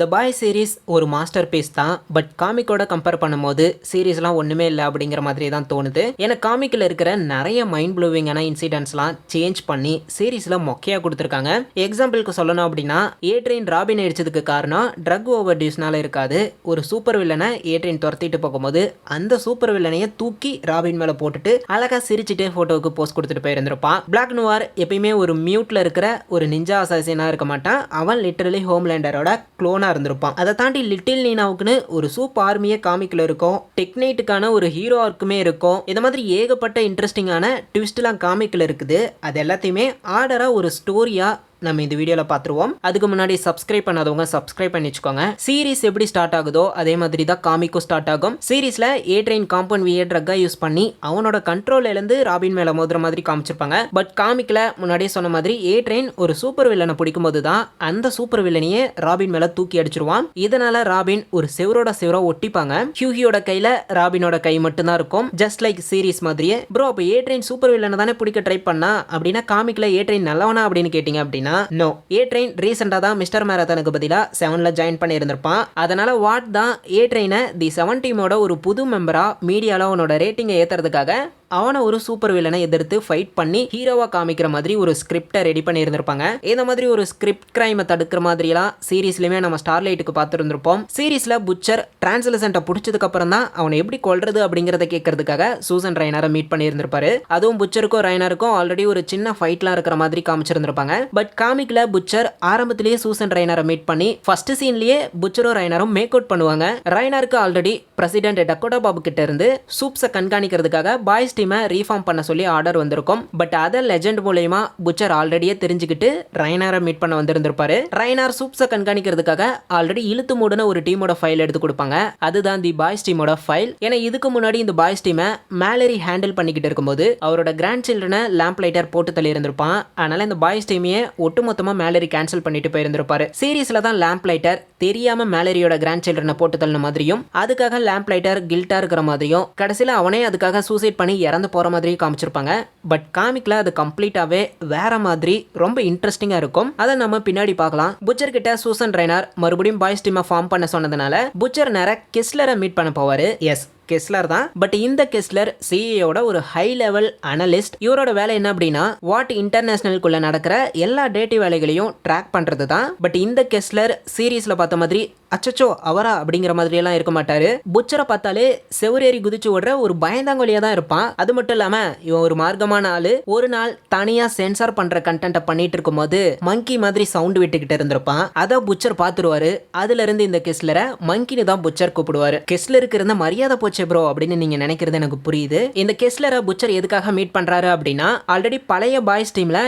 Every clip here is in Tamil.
த பாய் சீரிஸ் ஒரு மாஸ்டர் பீஸ் தான். பட் காமிக்கோட கம்பேர் பண்ணும்போது சீரீஸ்லாம் ஒன்றுமே இல்லை அப்படிங்கிற மாதிரி தான் தோணுது. ஏன்னா காமிக்கில் இருக்கிற நிறைய மைண்ட் ப்ளூவிங்கான இன்சிடென்ட்ஸ்லாம் சேஞ்ச் பண்ணி சீரீஸில் மொக்கையாக கொடுத்துருக்காங்க. எக்ஸாம்பிளுக்கு சொல்லணும் அப்படின்னா ஏட்ரின் ராபின் அடிச்சதுக்கு காரணம் ட்ரக் ஓவர் டியூஸ்னால இருக்காது. ஒரு சூப்பர் வில்லனை ஏட்ரின் துரத்திட்டு போகும்போது அந்த சூப்பர் வில்லனையை தூக்கி ராபின் மேலே போட்டுட்டு அழகாக சிரிச்சுட்டு ஃபோட்டோவுக்கு போஸ்ட் கொடுத்துட்டு போயிருந்திருப்பான். பிளாக் நுவார் எப்பயுமே ஒரு மியூட்டில் இருக்கிற ஒரு நிஞ்சா அசாசினாக இருக்க மாட்டான். அவன் லிட்டரலி ஹோம்லேண்டரோட க்ளோனா இருந்திருப்பான். அதை தாண்டி லிட்டில் நீனாவுக்குன்னு ஒரு சூப் ஆர்மியே காமிக்கல இருக்கும். டெக்னைட்டுக்கான ஒரு ஹீரோ ஆர்க்குமே இருக்கும். இந்த மாதிரி ஏகப்பட்ட இன்ட்ரெஸ்டிங்கான ட்விஸ்ட்லாம் காமிக்கல இருக்குது. அது எல்லாத்தையுமே ஆர்டரா ஒரு ஸ்டோரியா நம்ம இந்த வீடியோவில் பார்த்துருவோம். அதுக்கு முன்னாடி சப்ஸ்கிரைப் பண்ணாதவங்க சப்ஸ்கிரைப் பண்ணி வச்சுக்கோங்க. சீரிஸ் எப்படி ஸ்டார்ட் ஆகுதோ அதே மாதிரி தான் காமிக்கும் ஸ்டார்ட் ஆகும். சீரிஸ்ல ஏட்ரைன் காம்பவுண்ட் விஏ ட்ரக்கா யூஸ் பண்ணி அவனோட கண்ட்ரோல்ல இருந்து ராபின் மேல மோதுற மாதிரி காமிச்சிருப்பாங்க. பட் காமிக்ல முன்னாடியே சொன்ன மாதிரி ஏட்ரைன் ஒரு சூப்பர் வில்லனை பிடிக்கும் போது தான் அந்த சூப்பர் வில்லனையே ராபின் மேல தூக்கி அடிச்சிருவான். இதனால ராபின் ஒரு செவரோட செவரா ஒட்டிப்பாங்க. ஹியூகியோட கையில ராபினோட கை மட்டும் தான் இருக்கும். ஜஸ்ட் லைக் சீரிஸ் மாதிரியே. ப்ரோ அப்ப ஏட்ரைன் சூப்பர் வில்லனை தானே பிடிக்க ட்ரை பண்ணா அப்படின்னா காமிக்ல ஏட்ரைன் நல்லவனா அப்படின்னு கேட்டீங்க அப்படின்னா நோ. ஏட்ரைன் ரீசெண்டா தான் மிஸ்டர் மேரத்தானுக்கு பதிலா 7ல ஜாயின் பண்ணி இருந்திருப்பான். அதனால வாட் தான் ஏட்ரைனை தி 7 டீமோட ஒரு புது மெம்பரா மீடியால அவனோட ரேட்டிங்கை ஏத்துறதுக்காக அவனை ஒரு சூப்பர் வில்லனை எதிர்த்து ஃபைட் பண்ணி ஹீரோவா காமிக்கிற மாதிரி ஒரு ஸ்கிரிப்டை ரெடி பண்ணி இருந்திருப்பாங்க. இந்த மாதிரி ஒரு ஸ்கிரிப்ட் கிரைமை தடுக்கிற மாதிரிலாம் சீரீஸ்லயுமே நம்ம ஸ்டார்லைட்டுக்கு பார்த்துருந்துருப்போம். சீரீஸ்ல புச்சர் டிரான்ஸ்லசென்ட்டை பிடிச்சதுக்கு அப்புறம் தான் அவனை எப்படி கொல்றது அப்படிங்கறத கேட்கறதுக்காக சூசன் ரைனரை மீட் பண்ணி இருந்திருப்பாரு. அதுவும் புச்சருக்கும் ரைனருக்கும் ஆல்ரெடி ஒரு சின்ன ஃபைட்லாம் இருக்கிற மாதிரி காமிச்சிருந்திருப்பாங்க. பட் காமிக்ல புச்சர் ஆரம்பத்திலேயே சூசன் ரைனரை மீட் பண்ணி ஃபர்ஸ்ட் சீன்லயே புச்சரும் ரைனரும் மேக் அவுட் பண்ணுவாங்க. ரைனருக்கு ஆல்ரெடி பிரசிடென்ட் டக்கோட்டா பாபு கிட்ட இருந்து சூப்ஸை கண்காணிக்கிறதுக்காக பாய்ஸ் டீமை ரீஃபார்ம் பண்ண சொல்லி ஆர்டர் வந்திருக்கும். பட் அதை லெஜெண்ட் மூலமா புச்சர் ஆல்ரெடியே தெரிஞ்சுக்கிட்டு ரைனாரை மீட் பண்ண வந்திருந்திருப்பாரு. ரைனார் சூப்ஸை கண்காணிக்கிறதுக்காக ஆல்ரெடி இழுத்து மூடின ஒரு டீமோட ஃபைல் எடுத்து கொடுப்பாங்க. அதுதான் தி பாய்ஸ் டீமோட ஃபைல். ஏன்னா இதுக்கு முன்னாடி இந்த பாய்ஸ் டீமை மேலரி ஹேண்டில் பண்ணிக்கிட்டு இருக்கும்போது அவரோட கிராண்ட் சில்ட்ரனை லேம்ப் லைட்டர் போட்டு தள்ளி இருந்திருப்பான். அதனால இந்த பாய்ஸ் டீமையே ஒட்டுமொத்தமா மேலரி கேன்சல் பண்ணிட்டு போயிருந்திருப்பாரு. சீரீஸ்ல தான் லேம்ப் லைட்டர் தெரியாம மேலரியோட கிராண்ட் சில்ட்ரனை போட்டு தள்ளின மாதிரியும் அதுக்காக லேம்ப் லைட்டர் கில்ட்டா இருக்கிற மாதிரியும் கடைசியில் அவனே அதுக்காக சூசைட் பண்ணி இறந்து போற மாதிரி காமிச்சிருப்பாங்க. பட் காமிக்ல அது கம்ப்ளீட்டாவே வேற மாதிரி ரொம்ப இன்ட்ரெஸ்டிங்கா இருக்கும். அதை நம்ம பின்னாடி பார்க்கலாம். புச்சர் கிட்ட சூசன் ரைனர் மறுபடியும் பாய்ஸ் டீமை ஃபார்ம் பண்ண சொன்னதுனால புச்சர் நேர கெஸ்லரை மீட் பண்ண போவாரு. எஸ் கெஸ்லர் தான். பட் இந்த கெஸ்லர் சிஏயோட ஒரு ஹை லெவல் அனலிஸ்ட். இவரோட வேலை என்ன அப்படின்னா வாட் இன்டர்நேஷனலுக்குள்ள நடக்கிற எல்லா டேட்டி வேலைகளையும் ட்ராக் பண்றது தான். பட் இந்த கெஸ்லர் சீரீஸ்ல பார்த்த மாதிரி அச்சச்சோ அவரா அப்படிங்கிற மாதிரி எல்லாம் இருக்க மாட்டாரு. புச்சரை பார்த்தாலே செவரேறி குதிச்சு ஓடுற ஒரு பயந்தாங்கொலியா தான் இருப்பான். அது மட்டும் இல்லாம இவன் ஒரு மார்க்கமான ஆளு. ஒரு நாள் தனியா சென்சார் பண்ற கண்டென்ட்டை பண்ணிட்டு இருக்கும் போது மங்கி மாதிரி சவுண்ட் விட்டுக்கிட்டு இருந்திருப்பான். அதை புச்சர் பார்த்துருவாரு. அதுல இருந்து இந்த கெஸ்லரை மங்கின்னு தான் புச்சர் கூப்பிடுவாரு. கெஸ்லருக்கு இருந்த மரியாதை போச்சு ப்ரோ அப்படின்னு நீங்க நினைக்கிறது எனக்கு புரியுது. இந்த கெஸ்லரை புச்சர் எதுக்காக மீட் பண்றாரு அப்படின்னா ஆல்ரெடி பழைய பாய்ஸ் டீம்ல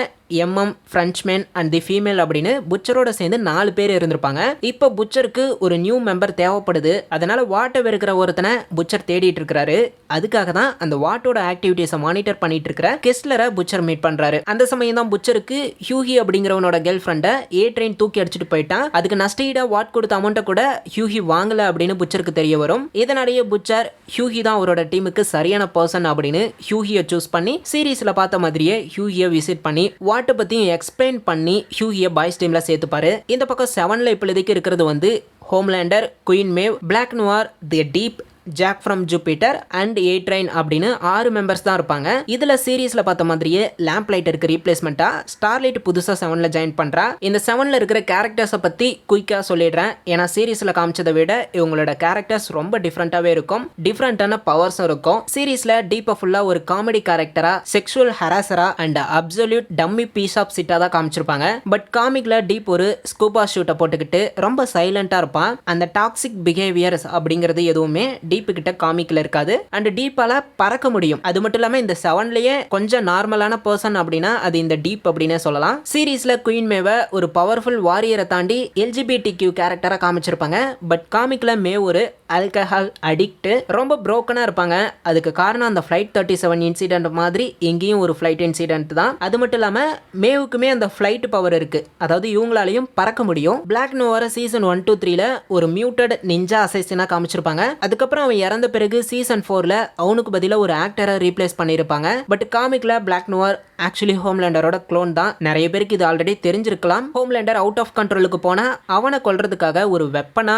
எம்எம் ஃப்ரெஞ்ச்மேன் அண்ட் தி ஃபீமேல் அப்படின்னு புச்சரோட சேர்ந்து 4 பேர் இருந்திருப்பாங்க. இப்போ புச்சருக்கு ஒரு நியூ மெம்பர் தேவைப்படுது. அதனால வாட்டை இருக்கிற ஒருத்தனை புச்சர் தேடிட்டு இருக்காரு. அதுக்காக தான் அந்த வாட்டோட ஆக்டிவிட்டிஸை மானிட்டர் பண்ணிட்டு இருக்கிற கெஸ்லரை புச்சர் மீட் பண்றாரு. அந்த சமயம் தான் புச்சருக்கு ஹியூகி அப்படிங்கிறவனோட கேர்ள் ஃப்ரெண்டை ஏட்ரைன் தூக்கி அடிச்சுட்டு போயிட்டான். அதுக்கு நஷ்டஈடா வாட் கொடுத்த அமௌண்ட்டை கூட ஹியூகி வாங்கல அப்படின்னு புச்சருக்கு தெரிய வரும். இதனாலேயே புச்சர் ஹியூகி தான் அவரோட டீமுக்கு சரியான பர்சன் அப்படின்னு ஹியூகியை சூஸ் பண்ணி சீரீஸ்ல பார்த்த மாதிரியே ஹியூகியை விசிட் பண்ணி வாட்டை பத்தியும் எக்ஸ்பிளைன் பண்ணி ஹியூகியை பாய்ஸ் டீம்ல சேர்த்துப்பாரு. இந்த பக்கம் 7ல இப்போதைக்கு இருக்கிறது வந்து Homelander, Queen Maeve, Black Noir, the Deep, Jack from Jupiter and A Train அப்படின்னு 6 மெம்பர்ஸ் தான் இருப்பாங்க. இதுல சீரீஸ்ல பார்த்த மாதிரியே லேம்ப் லைட்டருக்கு ரீப்ளேஸ்மெண்டா ஸ்டார்லைட் புதுசா 7ல ஜாயின் பண்றா. இந்த 7ல இருக்கிற கேரக்டர்ஸை பத்தி குயிக்கா சொல்லிடுறேன். ஏன்னா சீரீஸ்ல காமிச்சதை விட இவங்களோட கேரக்டர்ஸ் ரொம்ப டிஃப்ரெண்டாவே இருக்கும். டிஃப்ரெண்டான பவர்ஸும் இருக்கும். சீரீஸ்ல டீப்பா ஃபுல்லா ஒரு காமெடி கேரக்டரா, செக்ஷுவல் ஹராசரா and absolute dummy piece of சிட்டா தான் காமிச்சிருப்பாங்க. பட் காமிக்ல டீப் ஒரு ஸ்கூபா ஷூட்டை போட்டுக்கிட்டு ரொம்ப சைலண்டா இருப்பான். அந்த டாக்ஸிக் பிஹேவியர்ஸ் அப்படிங்கிறது எதுவுமே டீப் கிட்ட காமிக்ல இருக்காது. அண்ட் டீப்பால பறக்க முடியும். அது மட்டும் இல்லாம இந்த 7லயே கொஞ்சம் நார்மலான பர்சன் அப்படின்னா அது இந்த டீப் அப்படின்னே சொல்லலாம். சீரீஸ்ல குயின் மேவ ஒரு பவர்ஃபுல் வாரியரை தாண்டி LGBTQ கேரக்டரா காமிச்சிருப்பாங்க. பட் காமிக்ல மேவ் ஒரு ஆல்கஹால் அடிக்ட், ரொம்ப புரோக்கனா இருப்பாங்க. அதுக்கு காரணம் அந்த ஃபிளைட் 37 இன்சிடென்ட் மாதிரி எங்கேயும் ஒரு ஃபிளைட் இன்சிடென்ட் தான். அது மட்டும் இல்லாம மேவுக்குமே அந்த ஃபிளைட் பவர் இருக்கு. அதாவது இவங்களாலையும் பறக்க முடியும். பிளாக் நோவர சீசன் 1, 2, 3ல ஒரு மியூட்டட் நிஞ்சா அசைசினா காமிச்சிருப்பாங்க. அதுக்கப்புறம் அவன் இறந்த பிறகு சீசன் 4ல அவனுக்கு பதிலாக ஒரு ஆக்டரை ரீப்ளேஸ் பண்ணியிருப்பாங்க. பட் காமிக்ல பிளாக் நோவர் ஆக்சுவலி ஹோம்லேண்டரோட க்ளோன் தான். நிறைய பேருக்கு இது ஆல்ரெடி தெரிஞ்சிருக்கலாம். ஹோம்லேண்டர் அவுட் ஆஃப் கண்ட்ரோலுக்கு போனா அவனை கொல்றதுக்காக ஒரு வெப்பனா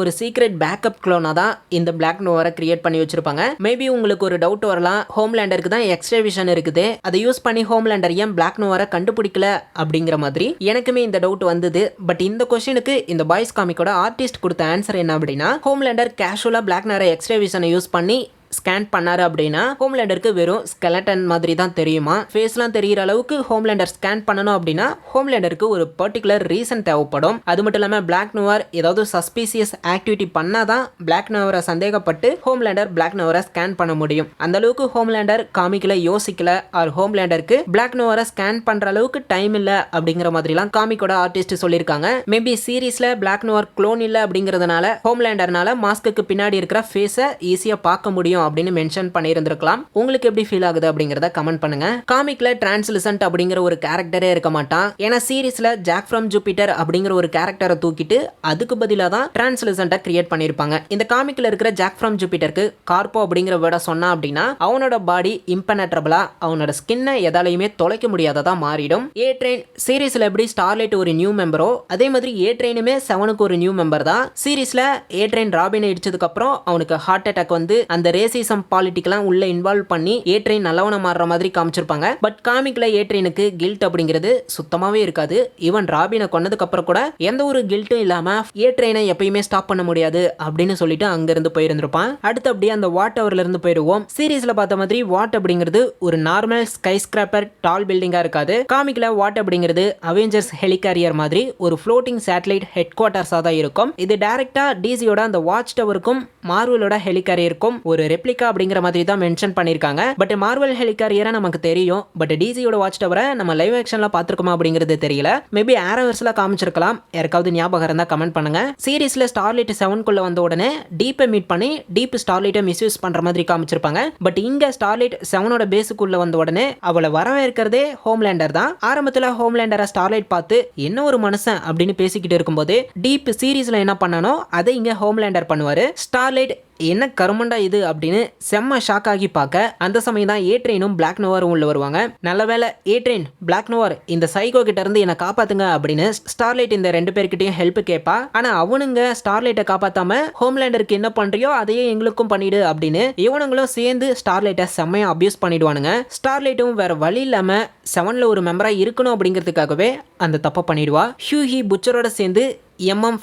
ஒரு சீக்ரெட் பேக்கப் க்ளோனா தான் இந்த பிளாக் நோவரை கிரியேட் பண்ணி வச்சிருப்பாங்க. மேபி உங்களுக்கு ஒரு டவுட் வரலாம், ஹோம்லேண்டருக்கு தான் எக்ஸ்ட்ரா விஷன் இருக்குது, அதை யூஸ் பண்ணி ஹோம்லேண்டர் ஏன் பிளாக் நோவரை கண்டுபிடிக்கல அப்படிங்கிற மாதிரி எனக்குமே இந்த டவுட் வந்தது. பட் இந்த கொஸ்டினுக்கு இந்த பாய்ஸ் காமிக்கோட ஆர்டிஸ்ட் கொடுத்த ஆன்சர் என்ன அப்படின்னா, ஹோம்லேண்டர் கேஷுவலா பிளாக் நோவரை எக்ஸ்ட்ரா விஷனை யூஸ் பண்ணி ஸ்கேன் பண்ணாரு அப்படின்னா ஹோம்லேண்டருக்கு வெறும் ஸ்கெலட்டன் மாதிரி தான் தெரியுமா. ஃபேஸ்லாம் தெரிகிற அளவுக்கு ஹோம்லேண்டர் ஸ்கேன் பண்ணணும் அப்படின்னா ஹோம்லேண்டருக்கு ஒரு பர்டிகுலர் ரீசன் தேவைப்படும். அது மட்டும் இல்லாமல் பிளாக் நோவர் ஏதாவது சஸ்பீசியஸ் ஆக்டிவிட்டி பண்ணாதான் பிளாக் நோவரை சந்தேகப்பட்டு ஹோம்லேண்டர் பிளாக் நோவரை ஸ்கேன் பண்ண முடியும். அந்த அளவுக்கு ஹோம்லேண்டர் காமிக்கல, யோசிக்கல, ஆர் ஹோம்லேண்டருக்கு பிளாக் நோவரை ஸ்கேன் பண்ற அளவுக்கு டைம் இல்ல அப்படிங்கிற மாதிரிலாம் காமிக்கோட ஆர்டிஸ்ட் சொல்லியிருக்காங்க. மேபி சீரீஸ்ல பிளாக் நோவர் க்ளோன் இல்ல அப்படிங்கிறதுனால ஹோம்லேண்டர்னால மாஸ்க்கு பின்னாடி இருக்கிற ஃபேஸை ஈஸியா பார்க்க முடியும் அப்படின்னு மென்ஷன் பண்ணியிருந்திருக்கலாம். உங்களுக்கு எப்படி ஃபீல் ஆகுது அப்படிங்கறத கமெண்ட் பண்ணுங்க. காமிக்ல டிரான்ஸ்லுசன்ட் அப்படிங்கிற ஒரு கேரக்டரே இருக்க மாட்டான். ஏன்னா சீரிஸ்ல ஜாக் ஃப்ரம் ஜூபிட்டர் அப்படிங்கிற ஒரு கேரக்டரை தூக்கிட்டு அதுக்கு பதிலாக தான் டிரான்ஸ்லுசன்ட்டை கிரியேட் பண்ணியிருப்பாங்க. இந்த காமிக்ல இருக்கிற ஜாக் ஃப்ரம் ஜூபிட்டருக்கு கார்போ அப்படிங்கிற வேர்டை சொன்னா அப்படின்னா அவனோட பாடி இம்பெனட்ரபிளா, அவனோட ஸ்கின்னை எதாலையுமே தொலைக்க முடியாததா மாறிடும். ஏ ட்ரெயின் சீரிஸ்ல எப்படி ஸ்டார்லைட் ஒரு நியூ மெம்பரோ அதே மாதிரி ஏ ட்ரெயினுமே செவனுக்கு ஒரு நியூ மெம்பர் தான். சீரிஸ்ல ஏ ட்ரெயின் ராபினை இடிச்சதுக்கு அப்புறம் அவனுக்கு ஹார்ட் அட்டாக் வந்து அந்த ரேசிசம் பாலிட்டிக்லாம் உள்ள இன்வால்வ் பண்ணி ஏ ட்ரெயின் நல்லவன மாறுற மாதிரி காமிச்சிருப்பாங்க. பட் காமிக்ல ஏ ட்ரெயினுக்கு கில்ட் அப்படிங்கிறது சுத்தமாவே இருக்காது. ஈவன் ராபினை கொன்னதுக்கு அப்புறம் கூட எந்த ஒரு கில்ட்டும் இல்லாம ஏ ட்ரெயினை எப்பயுமே ஸ்டாப் பண்ண முடியாது அப்படின்னு சொல்லிட்டு அங்கிருந்து போயிருந்திருப்பான். அடுத்து அப்படியே அந்த வாட் டவர்ல இருந்து போயிருவோம். சீரீஸ்ல பார்த்த மாதிரி வாட் அப்படிங்கிறது ஒரு நார்மல் ஸ்கை ஸ்கிராப்பர் டால் பில்டிங்கா இருக்காது. காமிக்ல வாட் அப்படிங்கிறது அவெஞ்சர்ஸ் ஹெலிகாரியர் மாதிரி ஒரு ஃப்ளோட்டிங் சேட்டலைட் ஹெட் குவார்ட்டர்ஸா தான் இருக்கும். இது டைரக்டா டிசியோட அந்த வாட்ச் டவருக்கும் மார்வலோட ஹெலிகாரியருக்கும் ஒரு ரெப்ளிகா அப்படிங்கிற மாதிரி தான் மென்ஷன் பண்ணிருக்காங்க. பட் மார்வல் ஹெலிகாரியரை நமக்கு தெரியும். பட் டிசியோட வாட்ச் டவரை நம்ம லைவ் ஆக்ஷன்ல பாத்துருக்கோமா அப்படிங்கிறது தெரியல. மேபி ஆரோவர்ஸ்ல காமிச்சிருக்கலாம். யாருக்காவது ஞாபகம் இருந்தா கமெண்ட் பண்ணுங்க. சீரிஸ்ல ஸ்டார்லைட் 7 குள்ள வந்த உடனே டீப்பை மீட் பண்ணி டீப் ஸ்டார்லைட்டை மிஸ்யூஸ் பண்ற மாதிரி காமிச்சிருப்பாங்க. பட் இங்க ஸ்டார்லைட் 7ஓட பேஸுக்குள்ள வந்த உடனே அவளை வரவேற்கிறதே ஹோம்லேண்டர் தான். ஆரம்பத்துல ஹோம்லேண்டரை ஸ்டார்லைட் பார்த்து என்ன ஒரு மனுஷன் அப்படின்னு பேசிக்கிட்டு இருக்கும்போது டீப் சீரிஸ்ல என்ன பண்ணனோ அதை இங்க ஹோம்லேண்டர் பண்ணுவாரு. ஸ்டார்லைட் என்ன கருமண்டா இது அப்படின்னு செம்ம ஷாக் ஆகி பார்க்க அந்த சமயம் தான் ஏ ட்ரெயினும் பிளாக் நோவரும் உள்ள வருவாங்க. நல்ல வேலை ஏ ட்ரெயின் பிளாக் நோவர் இந்த சைகோ கிட்ட இருந்து என்ன காப்பாத்துங்க அப்படின்னு ஸ்டார்லைட் இந்த 2 பேர்கிட்டையும் ஹெல்ப் கேட்பா. ஆனா அவனுங்க ஸ்டார்லைட்டை காப்பாத்தாம ஹோம்லேண்டருக்கு என்ன பண்றியோ அதையே எங்களுக்கும் பண்ணிடு அப்படின்னு இவனுங்களும் சேர்ந்து ஸ்டார்லைட்டை செம்மையா அபியூஸ் பண்ணிடுவானுங்க. ஸ்டார்லைட்டும் வேற வழி இல்லாம 7ல ஒரு மெம்பரா இருக்கணும் அப்படிங்கிறதுக்காகவே அந்த தப்பை பண்ணிடுவா. ஹியூஹி புச்சரோட சேர்ந்து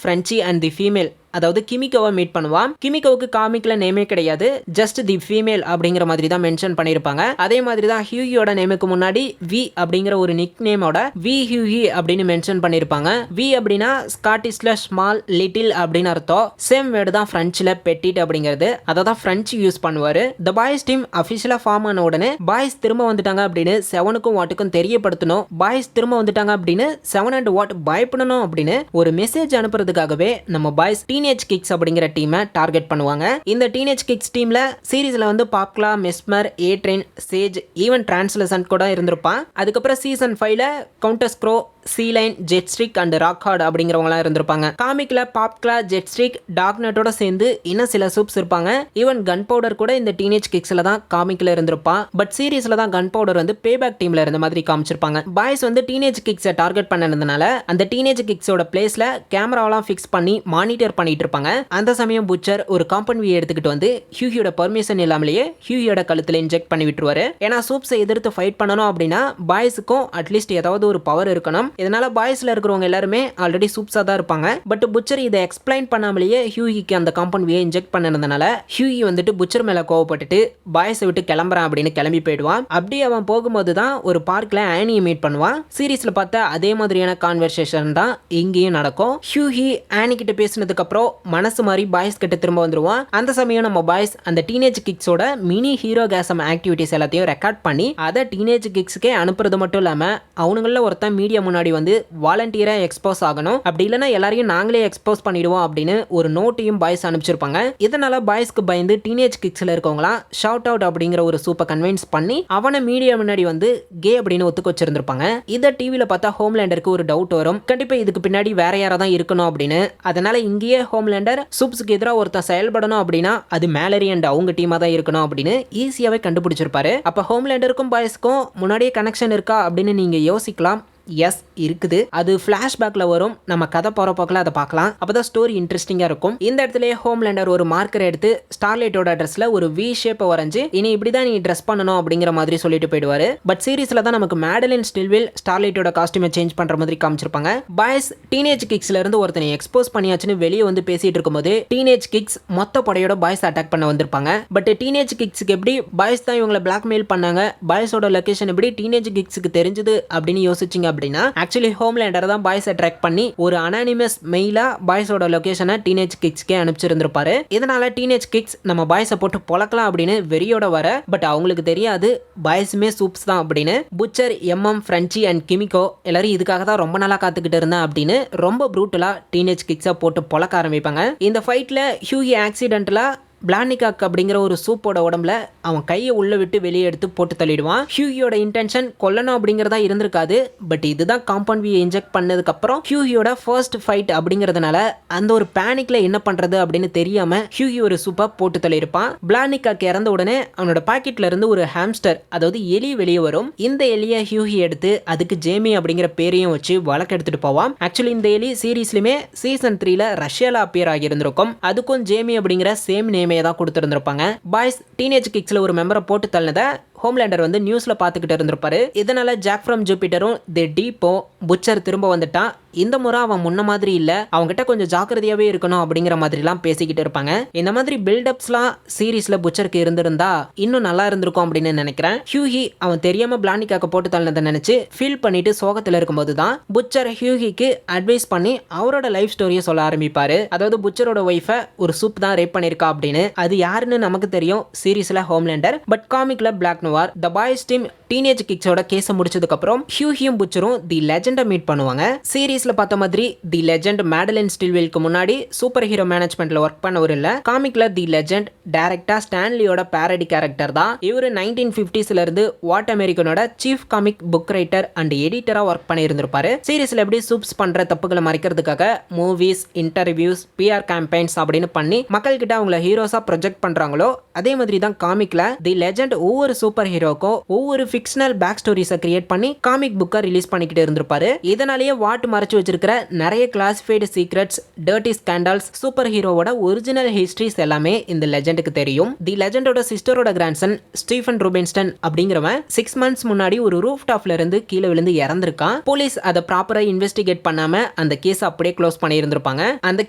ஃப்ரெஞ்சி அண்ட் தி ஃபீமேல் அதாவது கிமிகோவை மீட் பண்ணுவான். கிமிகோவுக்கு காமிக்ல நேமே கிடையாது, ஜஸ்ட் தி ஃபீமேல் அப்படிங்கிற மாதிரி தான் மென்ஷன் பண்ணியிருப்பாங்க. அதே மாதிரி தான் ஹியூகியோட நேமுக்கு முன்னாடி வி அப்படிங்கிற ஒரு நிக் நேமோட வி ஹியூகி அப்படின்னு மென்ஷன் பண்ணியிருப்பாங்க. வி அப்படின்னா ஸ்காட்டிஷ்ல ஸ்மால் லிட்டில் அப்படின்னு அர்த்தம். சேம் வேர்டு தான் பிரெஞ்சில் பெட்டிட் அப்படிங்கிறது. அதை தான் பிரெஞ்சு யூஸ் பண்ணுவாரு. த பாய்ஸ் டீம் அஃபிஷியலா ஃபார்ம் ஆன உடனே பாய்ஸ் திரும்ப வந்துட்டாங்க அப்படின்னு 7க்கும் வாட்டுக்கும் தெரியப்படுத்தணும். பாய்ஸ் திரும்ப வந்துட்டாங்க அப்படின்னு 7 அண்ட் வாட் பயப்படணும் அப்படின்னு ஒரு மெசேஜ் அனுப்புறதுக்காகவே நம்ம பாய்ஸ் டீனேஜ் கிக்ஸ் அப்படிங்கிற டீமை டார்கெட் பண்ணுவாங்க. இந்த டீனேஜ் கிக்ஸ் டீம்ல சீரிஸ்ல வந்து Popclaw, Mesmer, A Train, Sage, even Translucent கூட இருந்திருப்பான். அதுக்கப்புறம் சீசன் 5ல கவுண்டர் ஸ்க்ரோ, Sealine, Jet Streak and Rock Hard அப்படிங்கிறவங்களாம் இருந்திருப்பாங்க. காமிக்ல பாப்க்லா, ஜெட் ஸ்ட்ரிக், டார்க் நட்டோட சேர்ந்து இன்னும் சில சூப்ஸ் இருப்பாங்க. ஈவன் கன் பவுடர் கூட இந்த டீனேஜ் கிக்ஸ்ல தான் காமிக்ல இருந்திருப்பான். பட் சீரிஸ்ல தான் கன் பவுடர் வந்து பேபேக் டீம்ல இருந்த மாதிரி காமிச்சிருப்பாங்க. பாய்ஸ் வந்து டீனேஜ் கிக்ஸை டார்கெட் பண்ணதுனால அந்த டீனேஜ் கிக்ஸோட பிளேஸ்ல கேமராவெல்லாம் ஃபிக்ஸ் பண்ணி மானிட்டர் பண்ணிட்டு இருப்பாங்க. அந்த சமயம் புச்சர் ஒரு காம்பவுண்ட் வியை எடுத்துக்கிட்டு வந்து ஹியூகியோட பர்மிஷன் இல்லாமலேயே ஹியூகியோட கழுத்துல இன்ஜெக்ட் பண்ணி விட்டுருவாரு. ஏன்னா சூப்ஸை எதிர்த்து ஃபைட் பண்ணணும் அப்படின்னா பாய்ஸுக்கும் அட்லீஸ்ட் ஏதாவது ஒரு பவர் இருக்கணும். இதனால பாய்ஸ்ல இருக்கிறவங்க எல்லாருமே ஆல்ரெடி சூப்ஸா தான் இருப்பாங்க. பட் புச்சர் இதை எக்ஸ்பிளைன் பண்ணாமலேயே ஹியூகிக்கு அந்த காம்பவுண்ட் வியை இன்ஜெக்ட் பண்ணதுனால ஹியூகி வந்துட்டு புச்சர் மேல கோவப்பட்டுட்டு பாய்ஸை விட்டு கிளம்புறான் அப்படின்னு கிளம்பி போயிடுவான். அப்படி அவன் போகும்போது தான் ஒரு பார்க்ல ஆனியை மீட் பண்ணுவான். சீரிஸ்ல பார்த்தா அதே மாதிரியான கான்வர்சேஷன் தான் இங்கேயும் நடக்கும். ஹியூகி ஆனி கிட்ட பேசினதுக்கு அப்புறம் மனசு மாதிரி பாய்ஸ் கிட்ட திரும்ப வந்துருவான். அந்த சமயம் நம்ம பாய்ஸ் அந்த டீனேஜ் கிக்ஸோட மினி ஹீரோகாசம் ஆக்டிவிட்டிஸ் எல்லாத்தையும் ரெக்கார்ட் பண்ணி அதை டீனேஜ் கிக்ஸ்க்கே அனுப்புறது மட்டும் இல்லாம அவனுங்கள ஒருத்தன் மீடியா முன்னாடி முன்னாடி வந்து வாலண்டியரா எக்ஸ்போஸ் ஆகணும், அப்படி இல்லைன்னா எல்லாரையும் நாங்களே எக்ஸ்போஸ் பண்ணிடுவோம் அப்படின்னு ஒரு நோட்டையும் பாய்ஸ் அனுப்பிச்சிருப்பாங்க. இதனால பாய்ஸ்க்கு பயந்து டீனேஜ் கிக்ஸ்ல இருக்கவங்களாம் ஷவுட் அவுட் அப்படிங்கிற ஒரு சூப்பர் கன்வின்ஸ் பண்ணி அவனை மீடியா முன்னாடி வந்து கே அப்படின்னு ஒத்துக்க வச்சிருந்திருப்பாங்க. இதை டிவியில பார்த்தா ஹோம்லேண்டருக்கு ஒரு டவுட் வரும், கண்டிப்பா இதுக்கு பின்னாடி வேற யாரா தான் இருக்கணும் அப்படின்னு. அதனால இங்கேயே ஹோம்லேண்டர் சூப்ஸ்க்கு எதிராக ஒருத்தன் செயல்படணும் அப்படின்னா அது மேலரி அண்ட் அவங்க டீமா தான் இருக்கணும் அப்படின்னு ஈஸியாவே கண்டுபிடிச்சிருப்பாரு. அப்ப ஹோம்லேண்டருக்கும் பாய்ஸ்க்கும் முன்னாடியே கனெக்ஷன் இருக்கா அப்படின்னு நீங்க யோசிக்கலாம். எஸ் இருக்குது, அது ஃபிளாஷ்பேக்ல வரும், நம்ம கதை போற போக்கில் அதை பார்க்கலாம், அப்பதான் ஸ்டோரி இன்ட்ரெஸ்டிங்கா இருக்கும். இந்த இடத்துல ஹோம்லேண்டர் ஒரு மார்க்கர் எடுத்து ஸ்டார்லைட்டோட ட்ரெஸ்ல ஒரு வி ஷேப்பை வரைஞ்சு இனி இப்படிதான் நீ ட்ரெஸ் பண்ணணும் அப்படிங்கிற மாதிரி சொல்லிட்டு போயிடுவாரு. பட் சீரிஸ்ல தான் நமக்கு மேடலின் ஸ்டில்வில் ஸ்டார்லைட்டோட காஸ்டியூமை சேஞ்ச் பண்ற மாதிரி காமிச்சிருப்பாங்க. பாய்ஸ் டீனேஜ் கிக்ஸ்ல இருந்து ஒருத்தனை எக்ஸ்போஸ் பண்ணியாச்சுன்னு வெளியே வந்து பேசிட்டு இருக்கும்போது டீனேஜ் கிக்ஸ் மொத்த படையோட பாய்ஸ் அட்டாக் பண்ண வந்திருப்பாங்க. பட் டீனேஜ் கிக்ஸ்க்கு எப்படி பாய்ஸ் தான் இவங்களை பிளாக்மெயில் பண்ணாங்க, பாய்ஸோட லொகேஷன் எப்படி டீனேஜ் கிக்ஸ்க்கு தெரிஞ்சது அப்படின்னு யோசிச்சிங்க அப்படின்னா ஆக்சுவலி ஹோம்லேண்டர் தான் பாய்ஸை ட்ராக் பண்ணி ஒரு அனானிமஸ் மெயிலா பாய்ஸோட லொகேஷனை டீனேஜ் கிக்ஸ்க்கே அனுப்பிச்சிருந்திருப்பாரு. இதனால டீனேஜ் கிக்ஸ் நம்ம பாய்ஸை போட்டு பொழக்கலாம் அப்படின்னு வெறியோட வர, பட் அவங்களுக்கு தெரியாது பாய்ஸுமே சூப்ஸ் தான் அப்படின்னு. புச்சர், எம்எம், ஃப்ரெஞ்சி அண்ட் கிமிகோ எல்லாரும் இதுக்காக தான் ரொம்ப நாளா காத்துக்கிட்டு இருந்தேன் அப்படின்னு ரொம்ப ப்ரூட்டலா டீனேஜ் கிக்ஸை போட்டு பொழக்க ஆரம்பிப்பாங்க. இந்த ஃபைட்ல ஹியூகி ஆக்சிடென்ட்ல பிளானிகாக் அப்படிங்கிற ஒரு சூப்போட உடம்புல அவன் கையை உள்ள விட்டு வெளியே எடுத்து போட்டு தள்ளிடுவான். ஹியூகியோட இன்டென்ஷன் கொல்லணும் அப்படிங்கிறதா இருந்திருக்காது, பட் இதுதான் காம்பவுண்ட் வி இன்ஜெக்ட் பண்ணதுக்கு அப்புறம் ஹியூகியோட ஃபர்ஸ்ட் ஃபைட் அப்படிங்கிறதுனால அந்த ஒரு பேனிக்ல என்ன பண்றது அப்படின்னு தெரியாம ஹியூகி ஒரு சூப்பை போட்டு தள்ளியிருப்பான். பிளானிகாக் இறந்த உடனே அவனோட பாக்கெட்ல இருந்து ஒரு ஹாம்ஸ்டர் அதாவது எலி வெளியே வரும். இந்த எலியை ஹியூகி எடுத்து அதுக்கு ஜேமி அப்படிங்கிற பேரையும் வச்சு வழக்கு எடுத்துட்டு போவான். ஆக்சுவலி இந்த எலி சீரீஸ்லயுமே சீசன் 3ல ரஷ்யால அப்பியர் ஆகியிருந்திருக்கும். அதுக்கும் ஜேமி அப்படிங்கிற சேம் நேம் தான் கொடுத்திருந்திருப்பாங்க. பாய்ஸ் டீனேஜ் கிக்ஸ்ல ஒரு மெம்பரை போட்டு தள்ளினத ஹோம்லேண்டர் வந்து நியூஸ்ல பார்த்துக்கிட்டு இருந்திருப்பாரு. இதனால ஜாக் ஃப்ரம் ஜூபிட்டரும் தி டீப்போ புச்சர் திரும்ப வந்துட்டான். இந்த முறை அவன் முன்ன மாதிரி இல்ல, அவங்ககிட்ட கொஞ்சம் ஜாக்கிரதையாவே இருக்கணும் அப்படிங்கிற மாதிரிலாம் பேசிக்கிட்டு இருப்பாங்க. இந்த மாதிரி பில்டப்ஸ்லாம் சீரீஸ்ல புச்சருக்கு இருந்திருந்தா இன்னும் நல்லா இருந்திருக்கும் அப்படின்னு நினைக்கிறேன். ஹியூகி அவன் தெரியாம பிளானிகாக்க போட்டு தள்ளினதை நினைச்சு ஃபீல் பண்ணிட்டு சோகத்துல இருக்கும்போது தான் புச்சர் ஹியூகிக்கு அட்வைஸ் பண்ணி அவரோட லைஃப் ஸ்டோரியை சொல்ல ஆரம்பிப்பாரு. அதாவது புச்சரோட ஒய்ஃபை ஒரு சூப் தான் ரேப் பண்ணிருக்கா அப்படின்னு. அது யாருன்னு நமக்கு தெரியும் சீரீஸ்ல ஹோம்லேண்டர், பட் காமிக்ல Black Noir. The Boys team teenage கிக்ஸோட கேஸை முடிச்சதுக்கு அப்புறம் ஹியூகியும் புச்சரும் தி லெஜெண்டை மீட் பண்ணுவாங்க. சீரீஸ்ல பார்த்த மாதிரி தி லெஜெண்ட் மேடலின் ஸ்டில்வெல்க்கு முன்னாடி சூப்பர் ஹீரோ மேனேஜ்மெண்ட்ல ஒர்க் பண்ணவர் இல்ல. காமிக்ல தி லெஜெண்ட் டைரக்டா ஸ்டான்லியோட பேரடி கேரக்டர் தான். இவரு 1950ஸ்ல இருந்து வாட் அமெரிக்கனோட chief comic book writer and எடிட்டரா ஒர்க் பண்ணி இருந்திருப்பாரு. சீரீஸ்ல எப்படி சூப்ஸ் பண்ற தப்புகளை மறைக்கிறதுக்காக மூவிஸ், இன்டர்வியூஸ், பிஆர் கேம்பெயின்ஸ் அப்படின்னு பண்ணி மக்கள் கிட்ட அவங்கள ஹீரோஸா ப்ரொஜெக்ட் பண்றாங்களோ அதே மாதிரி தான் காமிக்ல தி லெஜெண்ட் ஒவ்வொரு சூப்பர் ஹீரோக்கும் ஒவ்வொரு ஃபிக்ஷனல் பேக் ஸ்டோரிஸை கிரியேட் பண்ணி காமிக் புக்கை ரிலீஸ் பண்ணிக்கிட்டு இருந்திருப்பாரு. இதனாலேயே வாட் மறைச்சு வச்சிருக்கிற நிறைய classified secrets, dirty scandals, super ஹீரோவோட ஒரிஜினல் ஹிஸ்டரிஸ் எல்லாமே இந்த லெஜெண்டுக்கு தெரியும். தி லெஜெண்டோட சிஸ்டரோட கிராண்ட்சன் ஸ்டீஃபன் ரூபின்ஸ்டன் அப்படிங்கிறவன் 6 months முன்னாடி ஒரு ரூஃப் டாப்ல இருந்து கீழே விழுந்து இறந்திருக்கான். போலீஸ் அதை ப்ராப்பரா இன்வெஸ்டிகேட் பண்ணாம அந்த கேஸ் அப்படியே க்ளோஸ் பண்ணி இருந்திருப்பாங்க. அந்த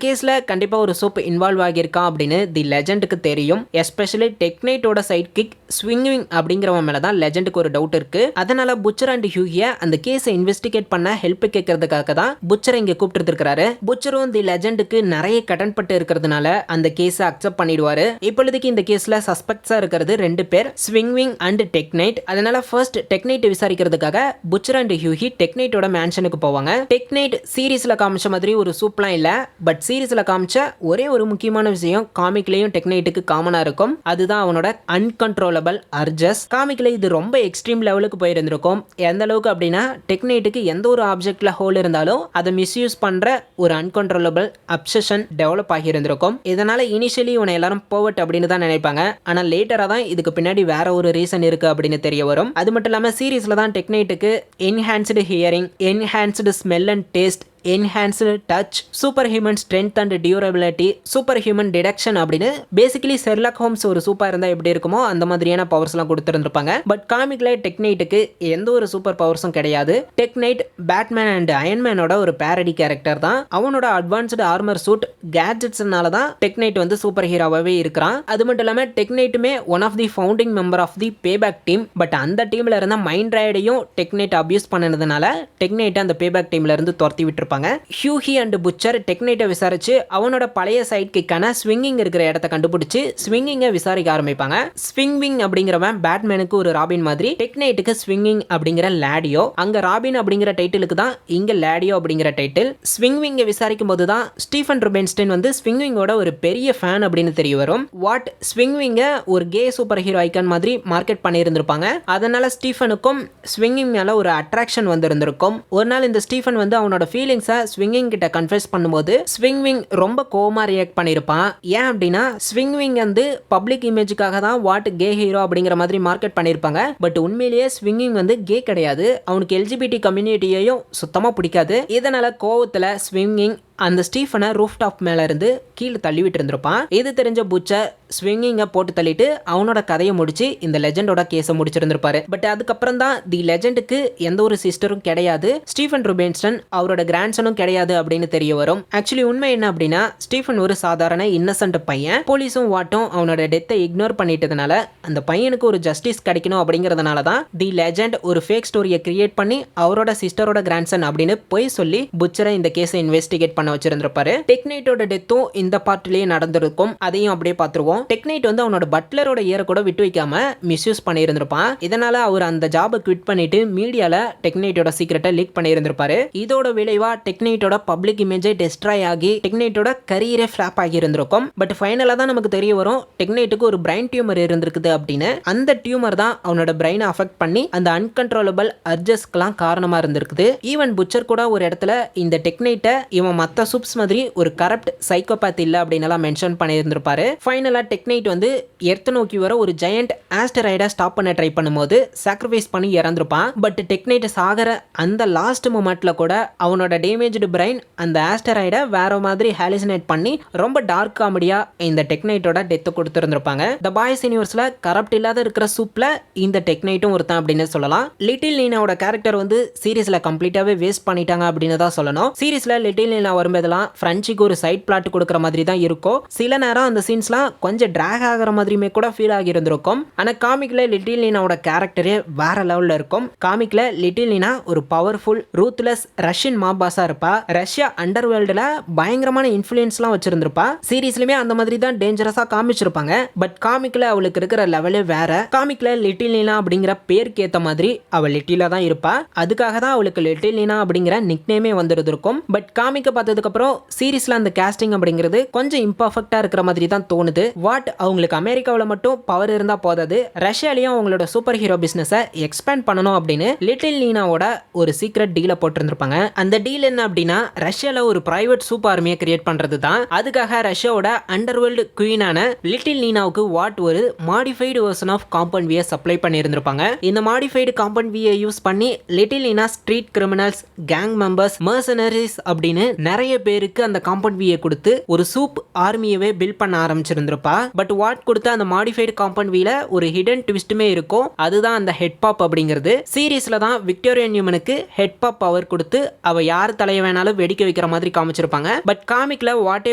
கேஸ்ல கண்டிப்பா ஒரு சூப் இன்வால்வ் ஆகியிருக்கான் அப்படின்னு தி லெஜெண்டுக்கு தெரியும். எஸ்பெஷலி டெக்னைட்டோட சைட் கிக் ஸ்விங்கிங் அப்படிங்கிறவன் மேல தான் லெஜெண்டுக்கு ஒரு டவுட் இருக்கு. அதனால புச்சர் அண்ட் ஹியூகிய அந்த கேஸை இன்வெஸ்டிகேட் பண்ண ஹெல்ப் கேட்கறதுக்காக தான் புச்சர் இங்க கூப்பிட்டு இருக்காரு. புச்சரும் தி லெஜெண்டுக்கு நிறைய கடன் பட்டு இருக்கிறதுனால அந்த கேஸை அக்செப்ட் பண்ணிடுவாரு. இப்பொழுதுக்கு இந்த கேஸ்ல சஸ்பெக்ட்ஸா இருக்கிறது 2 பேர், ஸ்விங்விங் அண்ட் டெக்னைட். அதனால ஃபர்ஸ்ட் டெக்னைட் விசாரிக்கிறதுக்காக புச்சர் அண்ட் ஹியூகி டெக்னைட்டோட மேன்ஷனுக்கு போவாங்க. டெக்னைட் சீரீஸ்ல காமிச்ச மாதிரி ஒரு சூப்லாம் இல்ல, பட் சீரீஸ்ல காமிச்ச ஒரே ஒரு முக்கியமான விஷயம் காமிக்லயும் டெக்னைட்டுக்கு காமனா இருக்கும், அதுதான் அவனோட அன்கண்ட்ரோலபிள் அர்ஜஸ். காமிக்ல இது ரொம்ப எக்ஸ்ட்ரீம் லெவலுக்கு போயிருந்திருக்கும். எந்த அளவுக்கு அப்படின்னா டெக்னைட்டுக்கு எந்த ஒரு ஆப்ஜெக்ட்ல ஹோல் இருந்தாலும் அதை மிஸ்யூஸ் பண்ற ஒரு அன்கண்ட்ரோலபிள் அப்சஷன் டெவலப் ஆகியிருந்திருக்கும். இதனால இனிஷியலி இவனை எல்லாரும் போவட் அப்படின்னு தான் நினைப்பாங்க. ஆனா லேட்டரா தான் இதுக்கு பின்னாடி வேற ஒரு ரீசன் இருக்கு அப்படின்னு தெரிய வரும். அது மட்டும் இல்லாம சீரீஸ்ல தான் டெக்னைட்டுக்கு enhanced hearing, enhanced smell and taste, enhanced touch, superhuman strength and durability, superhuman deduction அப்படின்னு பேசிக்கலி ஷெர்லாக் ஹோம்ஸ் ஒரு சூப்பா இருந்தா எப்படி இருக்குமோ அந்த மாதிரியான பவர்ஸ் எல்லாம் கொடுத்திருந்திருப்பாங்க. பட் காமிக்ல டெக்னைட்டுக்கு எந்த ஒரு சூப்பர் பவர்ஸும் கிடையாது. டெக்னைட் பேட்மேன் அண்ட் அயன்மேனோட ஒரு பேரடி கேரக்டர் தான். அவனோட அட்வான்ஸ்டு ஆர்மர் சூட் கேட்ஜெட்ஸ்னால தான் டெக்னைட் வந்து சூப்பர் ஹீரோவாவே இருக்கிறான். அது மட்டும் இல்லாம டெக்னைட்டுமே one of the founding member of the Payback team. But அந்த டீம்ல இருந்த மைண்ட் ராய்டையும் டெக்னைட் அபியூஸ் பண்ணதுனால டெக்னைட் அந்த பேபேக் டீம்ல இருந்து துரத்தி விட்டு இருந்திருப்பாங்க. ஹியூஹி அண்ட் புச்சர் டெக்னைட்டை விசாரிச்சு அவனோட பழைய சைட் கிக்கான ஸ்விங்கிங் இருக்கிற இடத்த கண்டுபிடிச்சு ஸ்விங்கிங்கை விசாரிக்க ஆரம்பிப்பாங்க. ஸ்விங்விங் அப்படிங்கிறவன் பேட்மேனுக்கு ஒரு ராபின் மாதிரி, டெக்னைட்டுக்கு ஸ்விங்கிங் அப்படிங்கிற லேடியோ. அங்க ராபின் அப்படிங்கிற டைட்டிலுக்கு தான் இங்க லேடியோ அப்படிங்கிற டைட்டில். ஸ்விங்விங்கை விசாரிக்கும் போது தான் ஸ்டீஃபன் ரூபென்ஸ்டைன் வந்து ஸ்விங்விங்கோட ஒரு பெரிய ஃபேன் அப்படின்னு தெரிய வரும். வாட் ஸ்விங்விங்கை ஒரு கே சூப்பர் ஹீரோ ஐக்கான் மாதிரி மார்க்கெட் பண்ணியிருந்திருப்பாங்க. அதனால ஸ்டீஃபனுக்கும் ஸ்விங்கிங் மேல ஒரு அட்ராக்ஷன் வந்திருந்திருக்கும். ஒரு நாள் இந்த ஸ்டீஃபன் வந்து அவனோட ஃபீலிங்ஸை ஸ்விங்கிங் கிட்ட கன்ஃபெஸ் பண்ணும்போது ஸ்விங்விங் ரொம்ப கோவமா ரியாக்ட் பண்ணியிருப்பான். ஏன் அப்படின்னா ஸ்விங்விங் வந்து பப்ளிக் இமேஜுக்காக தான் வாட் கே ஹீரோ அப்படிங்கிற மாதிரி மார்க்கெட் பண்ணியிருப்பாங்க. பட் உண்மையிலேயே ஸ்விங்கிங் வந்து கே கிடையாது. அவனுக்கு எல்ஜிபிடி கம்யூனிட்டியையும் சுத்தமா பிடிக்காது. இதனால கோவத்துல ஸ்விங்கிங் அந்த ஸ்டீஃபனை ரூஃப் டாப் மேல இருந்து கீழே தள்ளி விட்டு இருந்திருப்பான். இது தெரிஞ்ச புச்சர் ஸ்விங்கிங்கை போட்டு தள்ளிட்டு அவனோட கதையை முடிச்சு இந்த லெஜெண்டோட கேஸை முடிச்சிருந்திருப்பாரு. பட் அதுக்கப்புறம் தான் தி லெஜெண்டுக்கு எந்த ஒரு சிஸ்டரும் கிடையாது, ஸ்டீஃபன் ரூபென்ஸ்டன் அவரோட கிராண்ட்சனும் கிடையாது அப்படின்னு தெரிய வரும். ஆக்சுவலி உண்மை என்ன அப்படின்னா ஸ்டீஃபன் ஒரு சாதாரண இன்னசென்ட் பையன். போலீஸும் வாட்டும் அவனோட டெத்தை இக்னோர் பண்ணிட்டதுனால அந்த பையனுக்கு ஒரு ஜஸ்டிஸ் கிடைக்கணும் அப்படிங்கிறதுனால தான் தி லெஜெண்ட் ஒரு ஃபேக் ஸ்டோரியை கிரியேட் பண்ணி அவரோட சிஸ்டரோட கிராண்ட்சன் அப்படின்னு போய் சொல்லி புச்சரை இந்த கேஸை இன்வெஸ்டிகேட் பண்ண வச்சிருந்திருப்பாரு. டெக்னைட்டோட டெத்தும் இந்த பார்ட்லயே நடந்திருக்கும். அதையும் அப்படியே பார்த்துருவோம். டெக்னைட் வந்து அவனோட பட்லரோட இயரை கூட விட்டு வைக்காம மிஸ்யூஸ் பண்ணியிருந்திருப்பான். இதனால அவர் அந்த ஜாபை குவிட் பண்ணிட்டு மீடியால டெக்னைட்டோட சீக்ரெட்டை லீக் பண்ணியிருந்திருப்பாரு. இதோட விளைவா டெக்னைட்டோட பப்ளிக் இமேஜை டெஸ்ட்ராய் ஆகி டெக்னைட்டோட கரியரே ஃபிளாப் ஆகி இருந்திருக்கும். பட் ஃபைனலா தான் நமக்கு தெரிய வரும் டெக்னைட்டுக்கு ஒரு பிரைன் டியூமர் இருந்திருக்குது அப்படின்னு. அந்த டியூமர் தான் அவனோட பிரைனை அஃபெக்ட் பண்ணி அந்த அன்கண்ட்ரோலபிள் அர்ஜஸ்க்குலாம் காரணமா இருந்திருக்குது. ஈவன் புச்சர் கூட ஒரு இடத்துல இந்த டெக்னைட்டை இவன் மத்த சூப்ஸ் மாதிரி ஒரு கரப்ட் சைக்கோபாத் இல்ல அப்படின்னு எல்லாம் மென்ஷன் பண்ணியிருந்திருப்பாரு. ஃபைனலா டெக்னைட் வந்து எர்த் நோக்கி வர ஒரு ஜெயண்ட் ஆஸ்டராய்டை ஸ்டாப் பண்ண ட்ரை பண்ணும்போது சாக்ரிஃபைஸ் பண்ணி இறந்திருப்பான். பட் டெக்னைட் சாகர அந்த லாஸ்ட் மொமெண்ட்ல கூட அவனோட டேமேஜ்டு பிரைன் அந்த ஆஸ்டராய்டை வேற மாதிரி ஹாலிசினேட் பண்ணி ரொம்ப டார்க் காமெடியா இந்த டெக்னைட்டோட டெத்தை கொடுத்துருந்திருப்பாங்க. த பாய்ஸ் யூனிவர்ஸ்ல கரப்ட் இல்லாத இருக்கிற சூப்ல இந்த டெக்னைட்டும் ஒருத்தன் அப்படின்னு சொல்லலாம். லிட்டில் நீனாவோட கேரக்டர் வந்து சீரீஸ்ல கம்ப்ளீட்டாவே வேஸ்ட் பண்ணிட்டாங்க அப்படின்னு தான் சொல்லணும். சீரீஸ்ல லிட்டில் நீனா வரும்போதெல்லாம் ஃப்ரெஞ்சுக்கு ஒரு சைட் பிளாட் கொடுக்குற மாதிரி தான் இருக்கும். சில நேரம் அந்த சீன்ஸ்லாம் கொஞ்சம் டிராக் ஆகிற மாதிரியுமே கூட ஃபீல் ஆகி இருந்திருக்கும். ஆனா காமிக்ல லிட்டில் நீனாவோட கேரக்டரே வேற லெவல்ல இருக்கும். காமிக்ல லிட்டில் நீனா ஒரு பவர்ஃபுல் ரூத்லெஸ் ரஷ்யன் மாபாஸா இருப்பா. ரஷ்யா அண்டர் வேர்ல்டுல பயங்கரமான இன்ஃப்ளூயன்ஸ்லாம் வச்சிருந்திருப்பா. சீரீஸ்லயுமே அந்த மாதிரி தான் டேஞ்சரஸா காமிச்சிருப்பாங்க. பட் காமிக்ல அவளுக்கு இருக்கிற லெவலே வேற. காமிக்ல லிட்டில் நீனா அப்படிங்கிற பேருக்கு ஏத்த மாதிரி அவள் லிட்டிலா தான் இருப்பா. அதுக்காக தான் அவளுக்கு லிட்டில் நீனா அப்படிங்கிற நிக்நேமே வந்திருக்கும். பட் காமிக்க பார்த்ததுக்கு அப்புறம் சீரீஸ்ல அந்த காஸ்டிங் அப்படிங்கிறது கொஞ்சம் இம்பர்ஃபெக்ட்டா இருக்கிற மாதிரி தான் தோணுது. வாட் அவங்களுக்கு அமெரிக்காவில் மட்டும் பவர் இருந்தா போதாது, ரஷ்யாலையும் அவங்களோட சூப்பர் ஹீரோ பிசினஸை எக்ஸ்பேண்ட் பண்ணணும் அப்படின்னு லிட்டில் நீனாவோட ஒரு சீக்ரெட் டீலை போட்டிருந்திருப்பாங்க. அந்த டீல் என்ன அப்படின்னா ரஷ்யால ஒரு பிரைவேட் சூப்பர் ஆர்மியை கிரியேட் பண்றது தான். அதுக்காக ரஷ்யாவோட அண்டர்வேர்ல்டு குயினான லிட்டில் நீனாவுக்கு வாட் ஒரு மாடிஃபைடு வெர்ஷன் ஆஃப் காம்பவுண்ட் வியை சப்ளை பண்ணியிருந்திருப்பாங்க. இந்த மாடிஃபைடு காம்பவுண்ட் வியை யூஸ் பண்ணி Little Nina street criminals, gang members, mercenaries அப்படின்னு நிறைய பேருக்கு அந்த காம்பவுண்ட் வியை கொடுத்து ஒரு சூப் ஆர்மியவே பில்ட் பண்ண ஆரம்பிச்சிருந்திருப்பா. பட் வாட் கொடுத்த அந்த மாடிஃபைடு காம்பவுண்ட் வில ஒரு ஹிடன் ட்விஸ்ட்டுமே இருக்கும். அதுதான் அந்த ஹெட் பாப் அப்படிங்கிறது. சீரீஸ்ல தான் விக்டோரியன் நியூமனுக்கு ஹெட் பாப் பவர் கொடுத்து அவ யார் தலைய வேணாலும் வெடிக்க வைக்கிற மாதிரி காமிச்சிருப்பாங்க. பட் காமிக்ல வாட்டே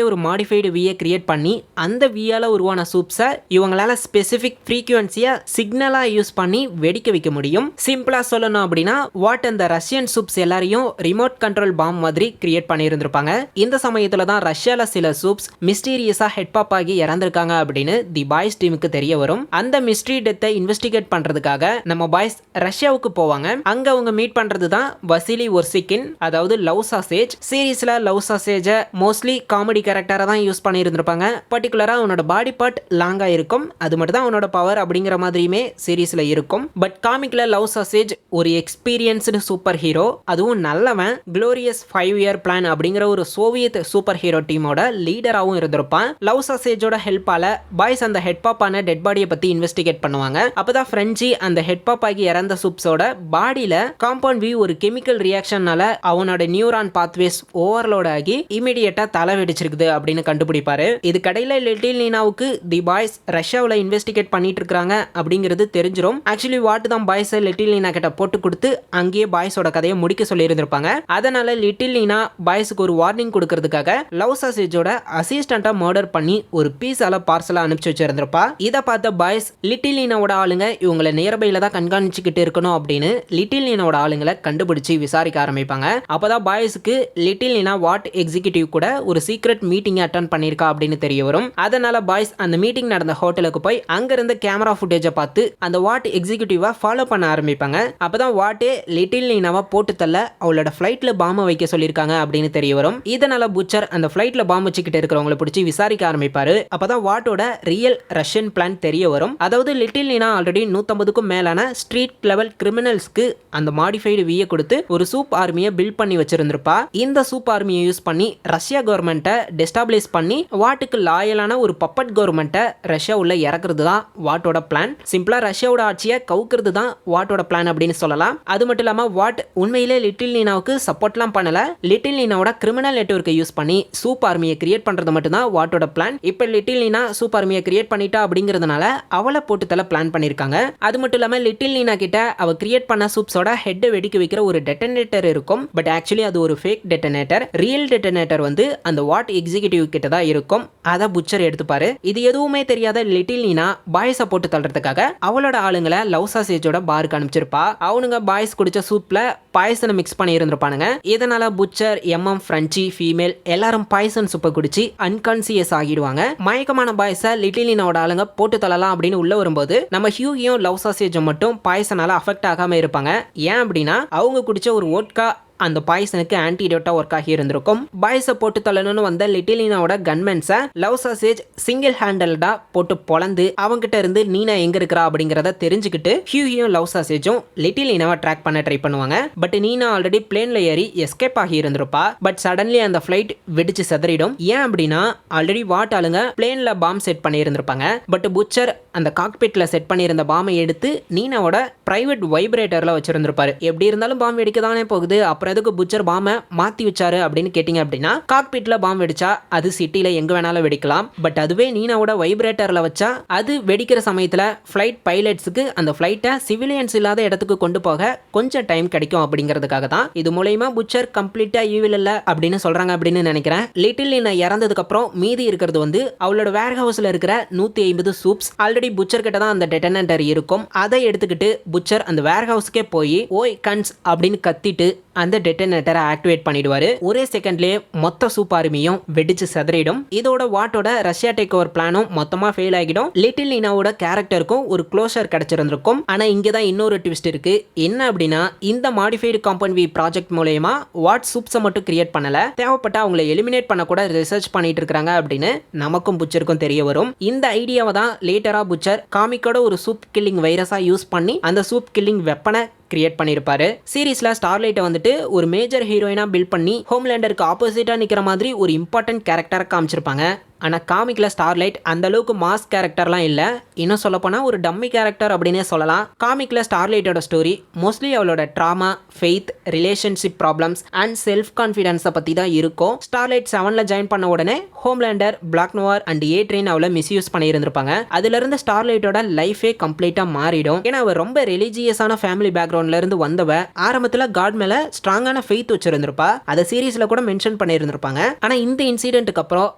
ஒரு மாடிஃபைடு வியை கிரியேட் பண்ணி அந்த வியால உருவான சூப்ஸை இவங்களால ஸ்பெசிபிக் ஃப்ரீக்வன்சியா சிக்னலா யூஸ் பண்ணி வெடிக்க வைக்க முடியும். சிம்பிளா சொல்லணும் அப்படின்னா வாட் அந்த ரஷ்யன் சூப்ஸ் எல்லாரையும் ரிமோட் கண்ட்ரோல் பாம் மாதிரி கிரியேட் பண்ணி இருந்திருப்பாங்க. இந்த சமயத்துல தான் ரஷ்யால சில சூப்ஸ் மிஸ்டீரியஸா ஹெட் பாப் ஆகி இறந்திருக்காங்க அப்படின்னு தி பாய்ஸ் டீமுக்கு தெரிய வரும். அந்த மிஸ்ட்ரி டெத்தை இன்வெஸ்டிகேட் பண்றதுக்காக நம்ம பாய்ஸ் ரஷ்யாவுக்கு போவாங்க. அங்க அவங்க மீட் பண்றது தான் வசிலி ஒர்சிகின், அதாவது லவ் சாசேஜ். சீரீஸ்ல லவ் சாசேஜை மோஸ்ட்லி காமெடி கேரக்டரா தான் யூஸ் பண்ணி இருந்திருப்பாங்க. பர்டிகுலரா அவனோட பாடி பார்ட் லாங்கா இருக்கும், அது மட்டும் தான் அவனோட பவர் அப்படிங்கிற மாதிரியுமே சீரீஸ்ல இருக்கும். பட் காமிக்ல லவ் சாசேஜ் ஒரு எக்ஸ்பீரியன்ஸ்டு சூப்பர் ஹீரோ, அதுவும் நல்லவன். குளோரியஸ் 5 இயர் பிளான் அப்படிங்கிற ஒரு சோவியத் சூப்பர் ஹீரோ டீமோட லீடராகவும் இருந்திருப்பான். லவ் சாசேஜோட ஹெல்ப்பால பாய்ஸ் அந்த ஹெட் பாப் ஆன டெட் பாடியை பத்தி இன்வெஸ்டிகேட் பண்ணுவாங்க. அப்பதான் ஃப்ரெஞ்சி அந்த ஹெட் பாப் ஆகி இறந்த சூப்ஸோட பாடியில காம்பவுண்ட் வி ஒரு கெமிக்கல் ரியாக்ஷனால அவனோட நியூரான் பாத்வேஸ் ஓவர்லோட் ஆகி இமிடியேட்டா தலை வெடிச்சிருக்குது அப்படின்னு கண்டுபிடிப்பாரு. இது கடையில லிட்டில் நீனாவுக்கு தி பாய்ஸ் ரஷ்யாவில் இன்வெஸ்டிகேட் பண்ணிட்டு இருக்காங்க அப்படிங்கிறது தெரிஞ்சிடும். ஆக்சுவலி வாட் தான் பாய்ஸ் லிட்டில் நீனா கிட்ட போட்டு கொடுத்து அங்கேயே பாய்ஸோட கதையை முடிக்க சொல்லி இருந்திருப்பாங்க. அதனால லிட்டில் நீனா பாய்ஸுக்கு ஒரு வார்னிங் கொடுக்கறதுக்காக லவ் சாசேஜோட அசிஸ்டண்டா மர்டர் பண்ணி ஒரு பீஸால பார்சலா அனுப்பிச்சு வச்சிருந்திருப்பா. இதை பார்த்த பாய்ஸ் லிட்டில் லீனாவோட ஆளுங்க இவங்களை நியர்பைல தான் கண்காணிச்சுக்கிட்டு இருக்கணும் அப்படின்னு லிட்டில் லீனாவோட ஆளுங்களை கண்டுபிடிச்சு விசாரிக்க ஆரம்பிப்பாங்க. அப்பதான் பாய்ஸுக்கு லிட்டில் லீனா வாட் எக்ஸிகியூட்டிவ் கூட ஒரு சீக்ரெட் மீட்டிங் அட்டெண்ட் பண்ணிருக்கா அப்படின்னு தெரிய வரும். அதனால பாய்ஸ் அந்த மீட்டிங் நடந்த ஹோட்டலுக்கு போய் அங்க இருந்த கேமரா ஃபுட்டேஜை பார்த்து அந்த வாட் எக்ஸிகியூட்டிவா ஃபாலோ பண்ண ஆரம்பிப்பாங்க. அப்பதான் வாட்டே லிட்டில் லீனாவை போட்டு தள்ள அவளோட ஃபிளைட்ல பாம்பை வைக்க சொல்லியிருக்காங்க அப்படின்னு தெரிய வரும். இதனால புச்சர் அந்த ஃபிளைட்ல பாம்பு வச்சுக்கிட்டு இருக்கிறவங்களை பிடிச்சி விசாரிக்க ஆரம்பிப்பாரு. அப்பதான் வாட்டோட ரியல் ரஷ்யன் பிளான் தெரிய வரும். அதாவது லிட்டில் லீனா ஆல்ரெடி 150க்கும் மேலான ஸ்ட்ரீட் லெவல் கிரிமினல்ஸ்க்கு அந்த மாடிஃபைடு வியை கொடுத்து ஒரு சூப் ஆர்மியை பில்ட் பண்ணி வச்சிருந்திருப்பா. இந்த சூப் ஆர்மியை யூஸ் பண்ணி ரஷ்யா கவர்மெண்ட்டை டெஸ்டாபிளைஸ் பண்ணி வாட்டுக்கு லாயலான ஒரு பப்பட் கவர்மெண்ட்டை ரஷ்யா உள்ள இறக்குறது தான் வாட்டோட பிளான். சிம்பிளா ரஷ்யாவோட ஆட்சியை கவுக்கிறது தான் வாட்டோட பிளான் அப்படின்னு சொல்லலாம். அது மட்டும் இல்லாம வாட் உண்மையிலே லிட்டில் லீனாவுக்கு சப்போர்ட்லாம் பண்ணல. லிட்டில் லீனாவோட கிரிமினல் நெட்வொர்க்கை யூஸ் பண்ணி சூப் ஆர்மியை கிரியேட் பண்றது மட்டும் தான் வாட்டோட பிளான். இப்போ லிட்டில் லீனா சூப் ஆர்மியை கிரியேட் பண்ணிட்டா அப்படிங்கிறதுனால அவளை போட்டு தள்ள பிளான் பண்ணிருக்காங்க. அது மட்டும் இல்லாம லிட்டில் லீனா கிட்ட அவ கிரியேட் பண்ண சூப்ஸோட ஹெட்டை வெடிக்க வைக்கிற ஒரு டெட்டனேட்டர் இருக்கும். பட் ஆக்சுவலி அது ஒரு ஃபேக் டெட்டனேட்டர். ரியல் டெட்டனேட்டர் வந்து அந்த வாட் எக்ஸிகியூட்டிவ் கிட்ட தான் இருக்கும். அதை புச்சர் எடுத்துப்பாரு. இது எதுவுமே தெரியாத லிட்டில் லீனா பாய்ஸை போட்டு தள்ளுறதுக்காக அவளோட ஆளுங்களை லவ் சாசேஜோட பாருக்கு அனுப்பிச்சிருப்பா. அவனுங்க பாய்ஸ் குடிச்ச சூப்ல பாய்சனை மிக்ஸ் பண்ணி இருந்திருப்பானுங்க. இதனால புச்சர், எம்எம், ஃப்ரெஞ்சி, ஃபீமேல் எல்லாரும் பாய்சன் சூப்பை குடிச்சு அன்கான்சியஸ் ஆகிடுவாங்க. மயக்கமான பாய்ஸை லிட்டில் லீனாவோட ஆளுங்க போட்டு தள்ளலாம் அப்படின்னு உள்ள வரும்போது நம்ம ஹியூகியும் லவ் சாசேஜும் மட்டும் பாய்சனால அஃபெக்ட் ஆகாம இருப்பாங்க. ஏன் அப்படின்னா அவங்க குடிச்ச ஒரு வோட்கா அந்த பாய்சனுக்கு ஆன்டிடோட்டா ஒர்க் ஆகி இருந்திருக்கும். பாய்ஸை போட்டு தள்ளணும்னு வந்த லிட்டில் லீனாவோட கன்மென்ஸை லவ் சாசேஜ் சிங்கிள் ஹேண்டல்டா போட்டு பொளந்து அவங்கிட்ட இருந்து நீனா எங்க இருக்கிறா அப்படிங்கறத தெரிஞ்சுக்கிட்டு ஹியூகியும் லவ் சாசேஜும் லிட்டில் லீனாவை ட்ராக் பண்ண ட்ரை பண்ணுவாங்க. பட் நீனா ஆல்ரெடி பிளேன்ல ஏறி எஸ்கேப் ஆகி இருந்திருப்பா. பட் சடன்லி அந்த ஃபிளைட் வெடிச்சு செதறிடும். ஏன் அப்படின்னா ஆல்ரெடி வாட் ஆளுங்க பிளேன்ல பாம் செட் பண்ணி இருந்திருப்பாங்க. பட் புச்சர் அந்த காக்பிட்ல செட் பண்ணியிருந்த பாம்பை எடுத்து நீனாவோட பிரைவேட் வைப்ரேட்டர்ல வச்சிருந்திருப்பாரு. எப்படி இருந்தாலும் பாம் வெடிக்க தானே போகுது, அப்புறம் எதுக்கு புச்சர் பாம்பை மாத்தி வச்சாரு அப்படின்னு கேட்டீங்க அப்படின்னா காக்பிட்ல பாம் வெடிச்சா அது சிட்டில எங்க வேணாலும் வெடிக்கலாம். பட் அதுவே நீனாவோட வைப்ரேட்டர்ல வச்சா அது வெடிக்கிற சமயத்துல ஃபிளைட் பைலட்ஸுக்கு அந்த ஃபிளைட்டை சிவிலியன்ஸ் இல்லாத இடத்துக்கு கொண்டு போக கொஞ்சம் டைம் கிடைக்கும் அப்படிங்கிறதுக்காக தான். இது மூலமா புச்சர் கம்ப்ளீட்டா ஈவில் இல்ல அப்படின்னு சொல்றாங்க அப்படின்னு நினைக்கிறேன். லிட்டில் லீனா இறந்ததுக்கு அப்புறம் மீதி இருக்கிறது வந்து அவளோட வேர் ஹவுஸ்ல இருக்கிற 150 சூப்ஸ். ஆல்ரெடி புச்சர் கிட்ட தான் அந்த டெட்டனேட்டர் இருக்கும். அதை எடுத்துக்கிட்டு புச்சர் அந்த வேர் ஹவுஸ்க்கே போய் ஓய் கன்ஸ் அப்படின்னு கத்திட்டு அந்த டெட்டனேட்டரை ஆக்டிவேட் பண்ணிடுவாரு. ஒரே செகண்ட்லயே மொத்த சூப் ஆர்மியும் வெடிச்சு செதறிடும். இதோட வாட்டோட ரஷ்யா டேக் ஓவர் பிளானும் மொத்தமா ஃபெயில் ஆகிடும். லிட்டில் லீனாவோட கேரக்டருக்கும் ஒரு க்ளோஷர் கிடைச்சிருந்திருக்கும். ஆனா இங்க தான் இன்னொரு ட்விஸ்ட் இருக்கு. என்ன அப்படின்னா இந்த மாடிஃபைடு காம்பவுண்ட் வி ப்ராஜெக்ட் மூலமா வாட் சூப்ஸை மட்டும் கிரியேட் பண்ணல, தேவைப்பட்ட அவங்களை எலிமினேட் பண்ண கூட ரிசர்ச் பண்ணிட்டு இருக்காங்க அப்படின்னு நமக்கும் புச்சருக்கும் தெரிய வரும். இந்த ஐடியாவை தான் லேட்டரா புச்சர் காமிக்கோட ஒரு சூப் கில்லிங் வைரஸா யூஸ் பண்ணி அந்த சூப் கில்லிங் வெப்பனை கிரியேட் பண்ணிருப்பாரு. சீரிஸ்ல ஸ்டார்லைட்டை வந்துட்டு ஒரு மேஜர் ஹீரோயினா பில்ட் பண்ணி ஹோம்லேண்டருக்கு ஆப்போசிட்டா நிக்கிற மாதிரி ஒரு இம்பார்ட்டன்ட் கேரக்டரை காமிச்சிருப்பாங்க. ஆனால் காமிக்கில் ஸ்டார்லைட் அந்த அளவுக்கு மாஸ் கேரக்டர்லாம் இல்லை. இன்னும் சொல்லப்போனால் ஒரு டம்மி கேரக்டர் அப்படின்னே சொல்லலாம். காமிக்கில் ஸ்டார்லைட்டோட ஸ்டோரி மோஸ்ட்லி அவளோட trauma, faith, relationship problems and self கான்ஃபிடன்ஸை பற்றி தான் இருக்கும். ஸ்டார்லைட் 7ல் ஜாயின் பண்ண உடனே Homelander, Black Noir and A Train அவளை மிஸ்யூஸ் பண்ணியிருந்திருப்பாங்க. அதுலேருந்து ஸ்டார்லைட்டோட லைஃபே கம்ப்ளீட்டாக மாறிடும். ஏன்னா அவள் ரொம்ப ரிலீஜியஸான ஃபேமிலி பேக்ரவுண்ட்ல இருந்து வந்தவ. ஆரம்பத்தில் காட் மேலே ஸ்ட்ராங்கான ஃபெய்த் வச்சிருந்திருப்பா. அதை சீரீஸில் கூட மென்ஷன் பண்ணியிருந்திருப்பாங்க. ஆனால் இந்த இன்சிடென்ட்டுக்கு அப்புறம்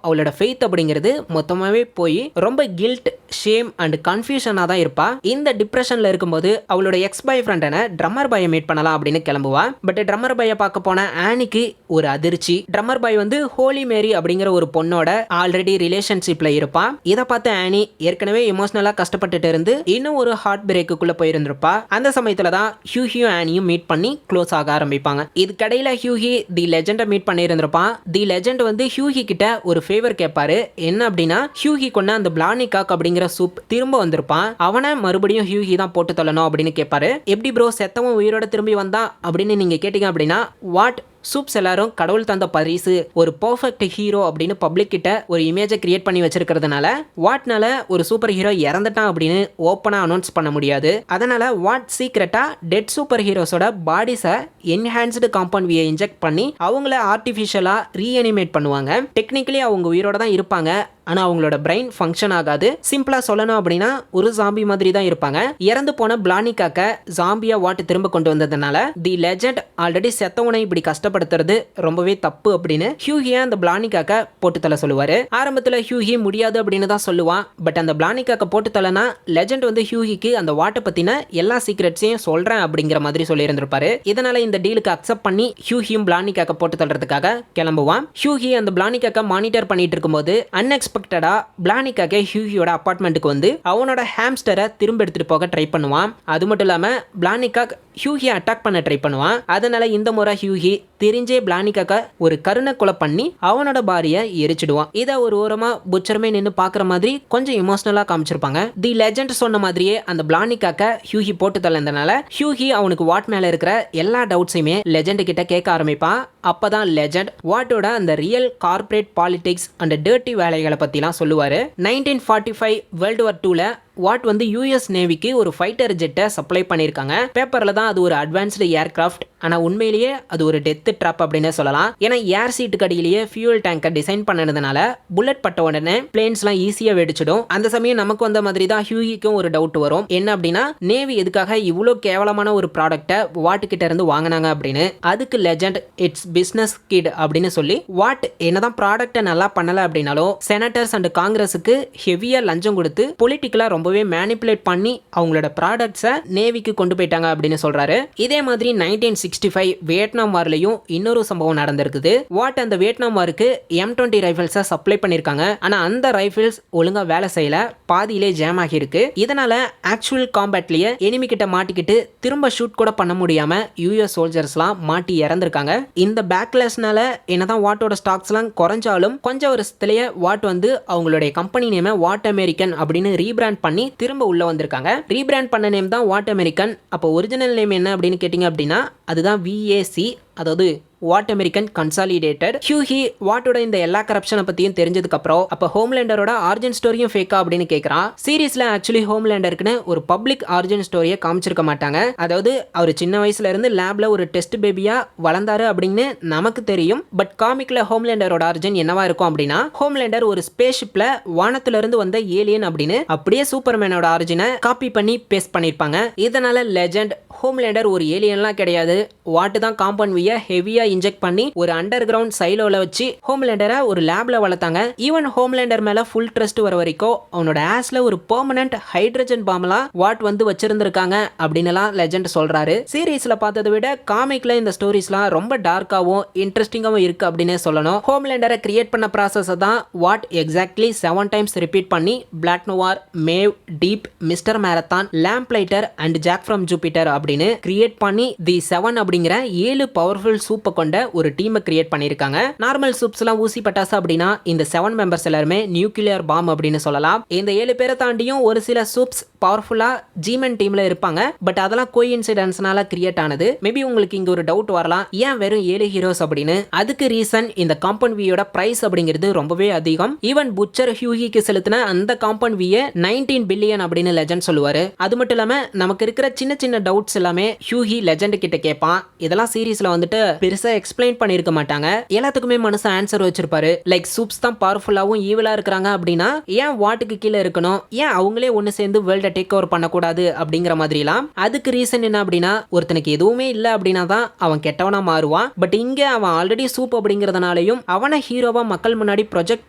அவளோட ஃபெய்த் அப்படிங்கிறது மொத்தமாவே போய் ரொம்ப கில்ட், ஷேம் அண்ட் கன்ஃபியூஷனா தான் இருப்பா. இந்த டிப்ரெஷன்ல இருக்கும்போது அவளோட எக்ஸ் பாய் ஃப்ரெண்டான ட்ரம்மர் பாயை மீட் பண்ணலாம் அப்படின்னு கிளம்புவா. பட் ட்ரம்மர் பாயை பார்க்க போன ஆனிக்கு ஒரு அதிர்ச்சி. ட்ரம்மர் பாய் வந்து ஹோலி மேரி அப்படிங்கிற ஒரு பொண்ணோட ஆல்ரெடி ரிலேஷன்ஷிப்ல இருப்பா. இதை பார்த்து ஆனி ஏற்கனவே எமோஷனலா கஷ்டப்பட்டுட்டு இருந்து இன்னும் ஒரு ஹார்ட் பிரேக்குள்ள போயிருந்திருப்பா. அந்த சமயத்துல தான் ஹியூகியும் ஆனியும் மீட் பண்ணி க்ளோஸ் ஆக ஆரம்பிப்பாங்க. இதுக்கடையில ஹியூகி தி லெஜெண்டை மீட் பண்ணியிருந்திருப்பான். தி லெஜெண்ட் வந்து ஹியூகி கிட்ட ஒரு ஃபேவர் கேட்பாரு. என்ன அப்படின்னா ஹியூகி கொண்ட அந்த பிளானிகாக் அப்படிங்கிற சூப் திரும்ப வந்திருப்பான். அவனை மறுபடியும் ஹியூகி தான் போட்டு தள்ளணும் அப்படின்னு கேட்பாரு. எப்படி ப்ரோ செத்தவன் உயிரோட திரும்பி வந்தா அப்படின்னு நீங்க கேட்டீங்க அப்படின்னா வாட் சூப்ஸ் எல்லாரும் கடவுள் தந்த பரிசு, ஒரு பர்ஃபெக்ட் ஹீரோ அப்படின்னு பப்ளிக் கிட்ட ஒரு இமேஜை கிரியேட் பண்ணி வச்சிருக்கிறதுனால வாட்னால ஒரு சூப்பர் ஹீரோ இறந்துட்டான் அப்படின்னு ஓப்பனா அனௌன்ஸ் பண்ண முடியாது. அதனால வாட் சீக்ரெட்டா டெட் சூப்பர் ஹீரோஸோட பாடிஸை என்ஹான்ஸ்டு காம்பவுண்ட் வியை இன்ஜெக்ட் பண்ணி அவங்கள ஆர்டிஃபிஷியலா ரீஅனிமேட் பண்ணுவாங்க. டெக்னிக்கலி அவங்க உயிரோட தான் இருப்பாங்க. ஆனா அவங்களோட பிரெயின் ஃபங்க்ஷன் ஆகாது. சிம்பிளா சொல்லணும் அப்படின்னா ஒரு ஜாம்பி மாதிரி தான் இருப்பாங்க. இறந்து போன பிளானிக்காக்க ஜாம்பியா வாட் திரும்ப கொண்டு வந்ததுனால தி லெஜெண்ட் ஆல்ரெடி செத்தவனை இப்படி கஷ்டப்படுத்துறது ரொம்பவே தப்பு அப்படின்னு ஹியூகியை அந்த பிளானிக்காக்க போட்டு தள்ள சொல்லுவாரு. ஆரம்பத்துல ஹியூகி முடியாது அப்படின்னு தான் சொல்லுவான். பட் அந்த பிளானிக்காக்க போட்டு தள்ளனா லெஜெண்ட் வந்து ஹியூகிக்கு அந்த வாட்டை பத்தின எல்லா சீக்ரெட்ஸையும் சொல்றேன் அப்படிங்கிற மாதிரி சொல்லி இருந்திருப்பாரு. இதனால இந்த டீலுக்கு அக்செப்ட் பண்ணி ஹியூகியும் பிளானிக்காக்க போட்டு தள்ளுறதுக்காக கிளம்புவான். ஹியூகி அந்த பிளானிக்காக்க மானிட்டர் பண்ணிட்டு இருக்கும்போது அன்எக்ஸ்பெக்டடா பிளானிக்காக்க ஹியூகியோட அபார்ட்மெண்ட்டுக்கு வந்து அவனோட ஹாம்ஸ்டரை திரும்ப எடுத்துட்டு போக ட்ரை பண்ணுவான். அது மட்டும் இல்லாம பிளானிக்காக் ஹியூகியை அட்டாக் பண்ண ட்ரை பண்ணுவான். அதனால இந்த முறை ஹியூகி தெரிஞ்சே பிளானிக்காக்க ஒரு கருணை கொலை பண்ணி அவனோட பாரியை எரிச்சிடுவான். இதை ஒரு ஓரமா புச்சருமே நின்று பாக்குற மாதிரி கொஞ்சம் இமோஷனலா காமிச்சிருப்பாங்க. தி லெஜெண்ட் சொன்ன மாதிரியே அந்த பிளானிக்காக்க ஹியூகி போட்டு தள்ளதுனால ஹியூகி அவனுக்கு வாட் மேல இருக்கிற எல்லா டவுட்ஸையுமே லெஜெண்ட் கிட்ட கேட்க ஆரம்பிப்பான். அப்பதான் லெஜெண்ட் வாட்டோட அந்த real corporate politics and dirty வேலைகளை பத்திலாம் சொல்லுவாரு. 1945 வேர்ல்டு வார் 2ல வாட் வந்து யூஎஸ் நேவிக்கு ஒரு ஃபைட்டர் ஜெட்டை சப்ளை பண்ணியிருக்காங்க. பேப்பரில் தான் அது ஒரு அட்வான்ஸ்டு ஏர்கிராஃப்ட், ஆனால் உண்மையிலேயே அது ஒரு டெத் ட்ராப் அப்படின்னு சொல்லலாம். ஏன்னா ஏர் சீட்டுக்கு அடியிலேயே ஃபியூல் டேங்கை டிசைன் பண்ணதுனால புல்லட் பட்ட உடனே பிளேன்ஸ்லாம் ஈஸியாக வெடிச்சிடும். அந்த சமயம் நமக்கு வந்த மாதிரி தான் ஹியூகிக்கும் ஒரு டவுட் வரும். என்ன அப்படின்னா நேவி எதுக்காக இவ்வளோ கேவலமான ஒரு ப்ராடக்ட்டை வாட்டுக்கிட்ட இருந்து வாங்கினாங்க அப்படின்னு. அதுக்கு லெஜெண்ட் இட்ஸ் பிஸ்னஸ் கிட் அப்படின்னு சொல்லி வாட் என்னதான் ப்ராடக்ட்டை நல்லா பண்ணலை அப்படின்னாலும் செனட்டர்ஸ் அண்ட் காங்கிரஸுக்கு ஹெவியாக லஞ்சம் கொடுத்து பொலிட்டிக்கலாக ரொம்பவே மேனிப்புலேட் பண்ணி அவங்களோட ப்ராடக்ட்ஸை நேவிக்கு கொண்டு போயிட்டாங்க அப்படின்னு சொல்றாரு. இதே மாதிரி 1965 வியட்நாம் வார்லையும் இன்னொரு சம்பவம் நடந்திருக்குது. வாட் அந்த வியட்நாம் வாருக்கு M20 ரைஃபிள்ஸை சப்ளை பண்ணியிருக்காங்க. ஆனால் அந்த ரைஃபிள்ஸ் ஒழுங்காக வேலை செய்யல, பாதியிலே ஜாம் ஆகியிருக்கு. இதனால ஆக்சுவல் காம்பேட்லேயே எனிமி கிட்ட மாட்டிக்கிட்டு திரும்ப ஷூட் கூட பண்ண முடியாம யூஎஸ் சோல்ஜர்ஸ்லாம் மாட்டி இறந்திருக்காங்க. இந்த பேக்லேஸ்னால என்னதான் வாட்டோட ஸ்டாக்ஸ்லாம் குறைஞ்சாலும் கொஞ்சம் வருஷத்துலேயே வாட் வந்து அவங்களுடைய கம்பெனி நேமை வாட் அமெரிக்கன் அப்படின்னு ரீபிராண்ட் பண்ணி திரும்ப உள்ள வந்திருக்காங்க. ரீபிராண்ட் பண்ண நேம் தான் வாட் அமெரிக்கன். அப்போ ஒரிஜினல் நேம் என்ன அப்படின்னு கேட்டிங்க அப்படின்னா அதுதான் VAC, அதாவது வாட் அமெரிக்கன் கன்சாலிடேட்டட். ஹியூகி வாட்டோட இந்த எல்லா கரப்ஷனை பத்தியும் தெரிஞ்சதுக்கு அப்புறம் அப்ப ஹோம்லேண்டரோட ஆரிஜின் ஸ்டோரியும் ஃபேக்கா அப்படின்னு கேட்கறான். சீரிஸ்ல ஆக்சுவலி ஹோம்லேண்டருக்குன்னு ஒரு பப்ளிக் ஆரிஜின் ஸ்டோரியை காமிச்சிருக்க மாட்டாங்க. அதாவது அவர் சின்ன வயசுல இருந்து லேப்ல ஒரு டெஸ்ட் பேபியா வளர்ந்தாரு அப்படின்னு நமக்கு தெரியும். பட் காமிக்ல ஹோம்லேண்டரோட ஆரிஜின் என்னவா இருக்கும் அப்படின்னா ஹோம்லேண்டர் ஒரு ஸ்பேஸ் ஷிப்ல வானத்துல இருந்து வந்த ஏலியன் அப்படின்னு அப்படியே சூப்பர்மேனோட ஆரிஜினை காப்பி பண்ணி பேஸ்ட் பண்ணிருப்பாங்க. இதனால லெஜெண்ட் ஹோம்லேண்டர் ஒரு ஏலியன்லாம் கிடையாது, வாட்டு தான் காம்பவுண்ட் வியை ஹெவியா இன்ஜெக்ட் பண்ணி ஒரு அண்டர் கிரவுண்ட் சைலோல வச்சு ஹோம்லேண்டரை ஒரு லேப்ல வளர்த்தாங்க. ஈவன் ஹோம்லேண்டர் மேல ஃபுல் ட்ரஸ்ட் வர வரைக்கும் அவனோட ஆஸ்ல ஒரு பெர்மனன்ட் ஹைட்ரஜன் பாம்லாம் வாட் வந்து வச்சிருந்திருக்காங்க அப்படின்னு லெஜெண்ட் சொல்றாரு. சீரீஸ்ல பார்த்ததை விட காமிக்ல இந்த ஸ்டோரிஸ்லாம் ரொம்ப டார்க்காவும் இன்ட்ரெஸ்டிங்காவும் இருக்கு அப்படின்னு சொல்லணும். ஹோம்லேண்டரை கிரியேட் பண்ண ப்ராசஸ் தான் வாட் எக்ஸாக்ட்லி 7 டைம்ஸ் ரிப்பீட் பண்ணி Black Noir, Maeve, Deep, Mister Marathon, Lamplighter and Jack from Jupiter அப்படின்னு கிரியேட் பண்ணி தி 7 அப்படிங்கிற 7 பவர்ஃபுல் சூப்பை கொண்ட ஒரு டீமை கிரியேட் பண்ணிருக்காங்க. நார்மல் சூப்ஸ்லாம் ஊசி பட்டாசு அப்படின்னா இந்த 7 மெம்பர்ஸ் எல்லாருமே நியூக்ளியர் பாம் அப்படின்னு சொல்லலாம். இந்த 7 பேரை தாண்டியும் ஒரு சில சூப்ஸ் பவர்ஃபுல்லா ஜீமன் டீம்ல இருப்பாங்க. பட் அதெல்லாம் கோஇன்சிடென்ஸ்னால கிரியேட் ஆனது. மேபி உங்களுக்கு இங்க ஒரு டவுட் வரலாம், ஏன் வெறும் 7 ஹீரோஸ் அப்படின்னு. அதுக்கு ரீசன் இந்த காம்பவுண்ட் வியோட பிரைஸ் அப்படிங்கிறது ரொம்பவே அதிகம். ஈவன் புச்சர் ஹியூகிக்கு செலுத்தின அந்த காம்பவுண்ட் வியை 19 பில்லியன் அப்படின்னு லெஜெண்ட் சொல்லுவாரு. அது மட்டும் இல்லாம நமக்கு இருக்கிற சின்ன சின்ன டவுட்ஸ் எல்லாமே ஹியூகி லெஜெண்ட் கிட்ட கேட்பான். இதெல்லாம் சீரீஸ்ல வந்துட்டு பெருசா எக்ஸ்பிளைன் பண்ணிருக்க மாட்டாங்க. எல்லாத்துக்குமே மனுஷன் ஆன்சர் வச்சிருப்பாரு. லைக் சூப்ஸ் தான் பவர்ஃபுல்லாவும் ஈவிலா இருக்காங்க அப்படின்னா ஏன் வாட்டுக்கு கீழே இருக்கணும், ஏன் அவங்களே ஒன்னு சேர்ந்து வேர்ல்ட டேக் ஓவர் பண்ணக்கூடாது அப்படிங்கிற மாதிரிலாம். அதுக்கு ரீசன் என்ன அப்படின்னா ஒருத்தனுக்கு எதுவுமே இல்லை அப்படின்னா தான் அவன் கெட்டவனா மாறுவான். பட் இங்க அவன் ஆல்ரெடி சூப் அப்படிங்கறதுனாலையும் அவனை ஹீரோவா மக்கள் முன்னாடி ப்ரொஜெக்ட்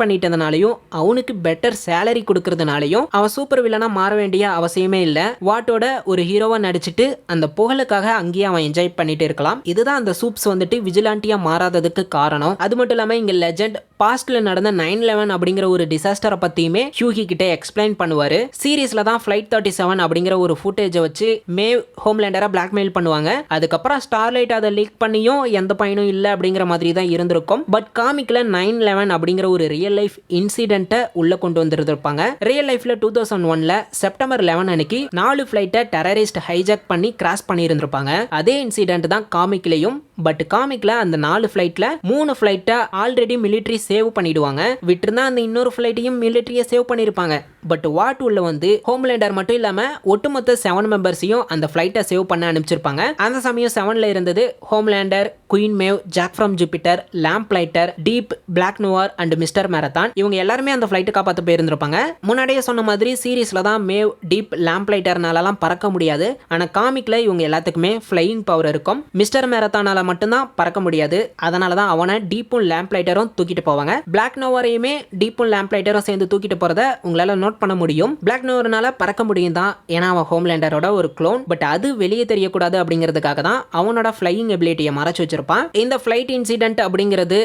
பண்ணிட்டதுனாலையும் அவனுக்கு பெட்டர் சேலரி கொடுக்கறதுனாலையும் அவன் சூப்பர் வில்லனா மாற வேண்டிய அவசியமே இல்லை. வாட்டோட ஒரு ஹீரோவா நடிச்சிட்டு அந்த புகழுக்காக அங்கேயே அவன் என்ஜாய் பண்ணிட்டு இருக்கலாம். இதுதான் அந்த சூப்ஸ் வந்துட்டு விஜிலாண்டியா மாறாததுக்கு காரணம். அது மட்டும் இல்லாம இங்க லெஜெண்ட் பாஸ்ட்ல நடந்த 9/11 அப்படிங்கிற ஒரு டிசாஸ்டரை பத்தியுமே ஹியூகி கிட்ட எக்ஸ்பிளைன் பண்ணுவாரு. சீரீஸ்ல தான் ஃபிளைட் 37 அப்படிங்கிற ஒரு ஃபுட்டேஜை வச்சு மேவ் ஹோம்லேண்டரை பிளாக்மெயில் பண்ணுவாங்க. அதுக்கப்புறம் ஸ்டார்லைட் அதை லீக் பண்ணியும் எந்த பயனும் இல்லை அப்படிங்கிற மாதிரி தான் இருந்திருக்கும். பட் காமிக்ல 9/11 அப்படிங்கிற ஒரு ரியல் லைஃப் இன்சிடென்ட்டை உள்ள கொண்டு வந்துருப்பாங்க. ரியல் லைஃப்ல 2001ல செப்டம்பர் 11 அன்னைக்கு 4 ஃபிளைட்டை டெரரிஸ்ட் ஹைஜாக் பண்ணி கிராஷ் பண்ணி இருந்திருப்பாங்க. அதே இன்சிடென்ட் தான் காமிக்லயும். பட் காமிக்ல அந்த 4 ஃபிளைட்ல 3 ஃபிளைட்டை ஆல்ரெடி மிலிட்டரி சேவ் பண்ணிடுவாங்க. விட்டுருந்தா அந்த இன்னொரு ஃபிளைட்டையும் மிலிட்டரியை சேவ் பண்ணிருப்பாங்க. பட் வாட் உள்ள வந்து ஹோம்லேண்டர் மட்டும் இல்லாம ஒட்டுமொத்த 7 மெம்பர்ஸையும் அந்த ஃபிளைட்டை சேவ் பண்ண அனுப்பிச்சிருப்பாங்க. அந்த சமயம் 7ல இருந்தது Homelander, Queen Maeve, Jack from Jupiter, Lamplighter, Deep, Black Noir and Mister Marathon இவங்க எல்லாருமே அந்த ஃபிளைட் காப்பாற்ற போயிருந்திருப்பாங்க. முன்னாடியே சொன்ன மாதிரி சீரீஸ்ல தான் மேவ், டீப், லேம்ப் லைட்டர்னாலலாம் பறக்க முடியாது. ஆனா காமிக்ல இவங்க எல்லாத்துக்குமே ஃப்ளையிங் பவர் இருக்கும். மிஸ்டர் மேரத்தானால மட்டும்தான் பறக்க முடியாது. அதனால தான் அவனை டீப்பும் லேம்ப் லைட்டரும் தூக்கிட்டு போவாங்க. பிளாக் நோவரையுமே டீப்பும் லேம்ப் லைட்டரும் சேர்ந்து தூக்கிட்டு போறத உங்களால நோட் பண்ண முடியும். பிளாக் நோவர்னால பறக்க முடியும் தான், ஏன்னா அவன் ஹோம்லேண்டரோட ஒரு க்ளோன். பட் அது வெளியே தெரியக்கூடாது அப்படிங்கிறதுக்காக தான் அவனோட ஃப்ளையிங் எபிலிட்டியை மறைச்சு வச்சிருப்பான். இந்த ஃபிளைட் இன்சிடென்ட் அப்படிங்கிறது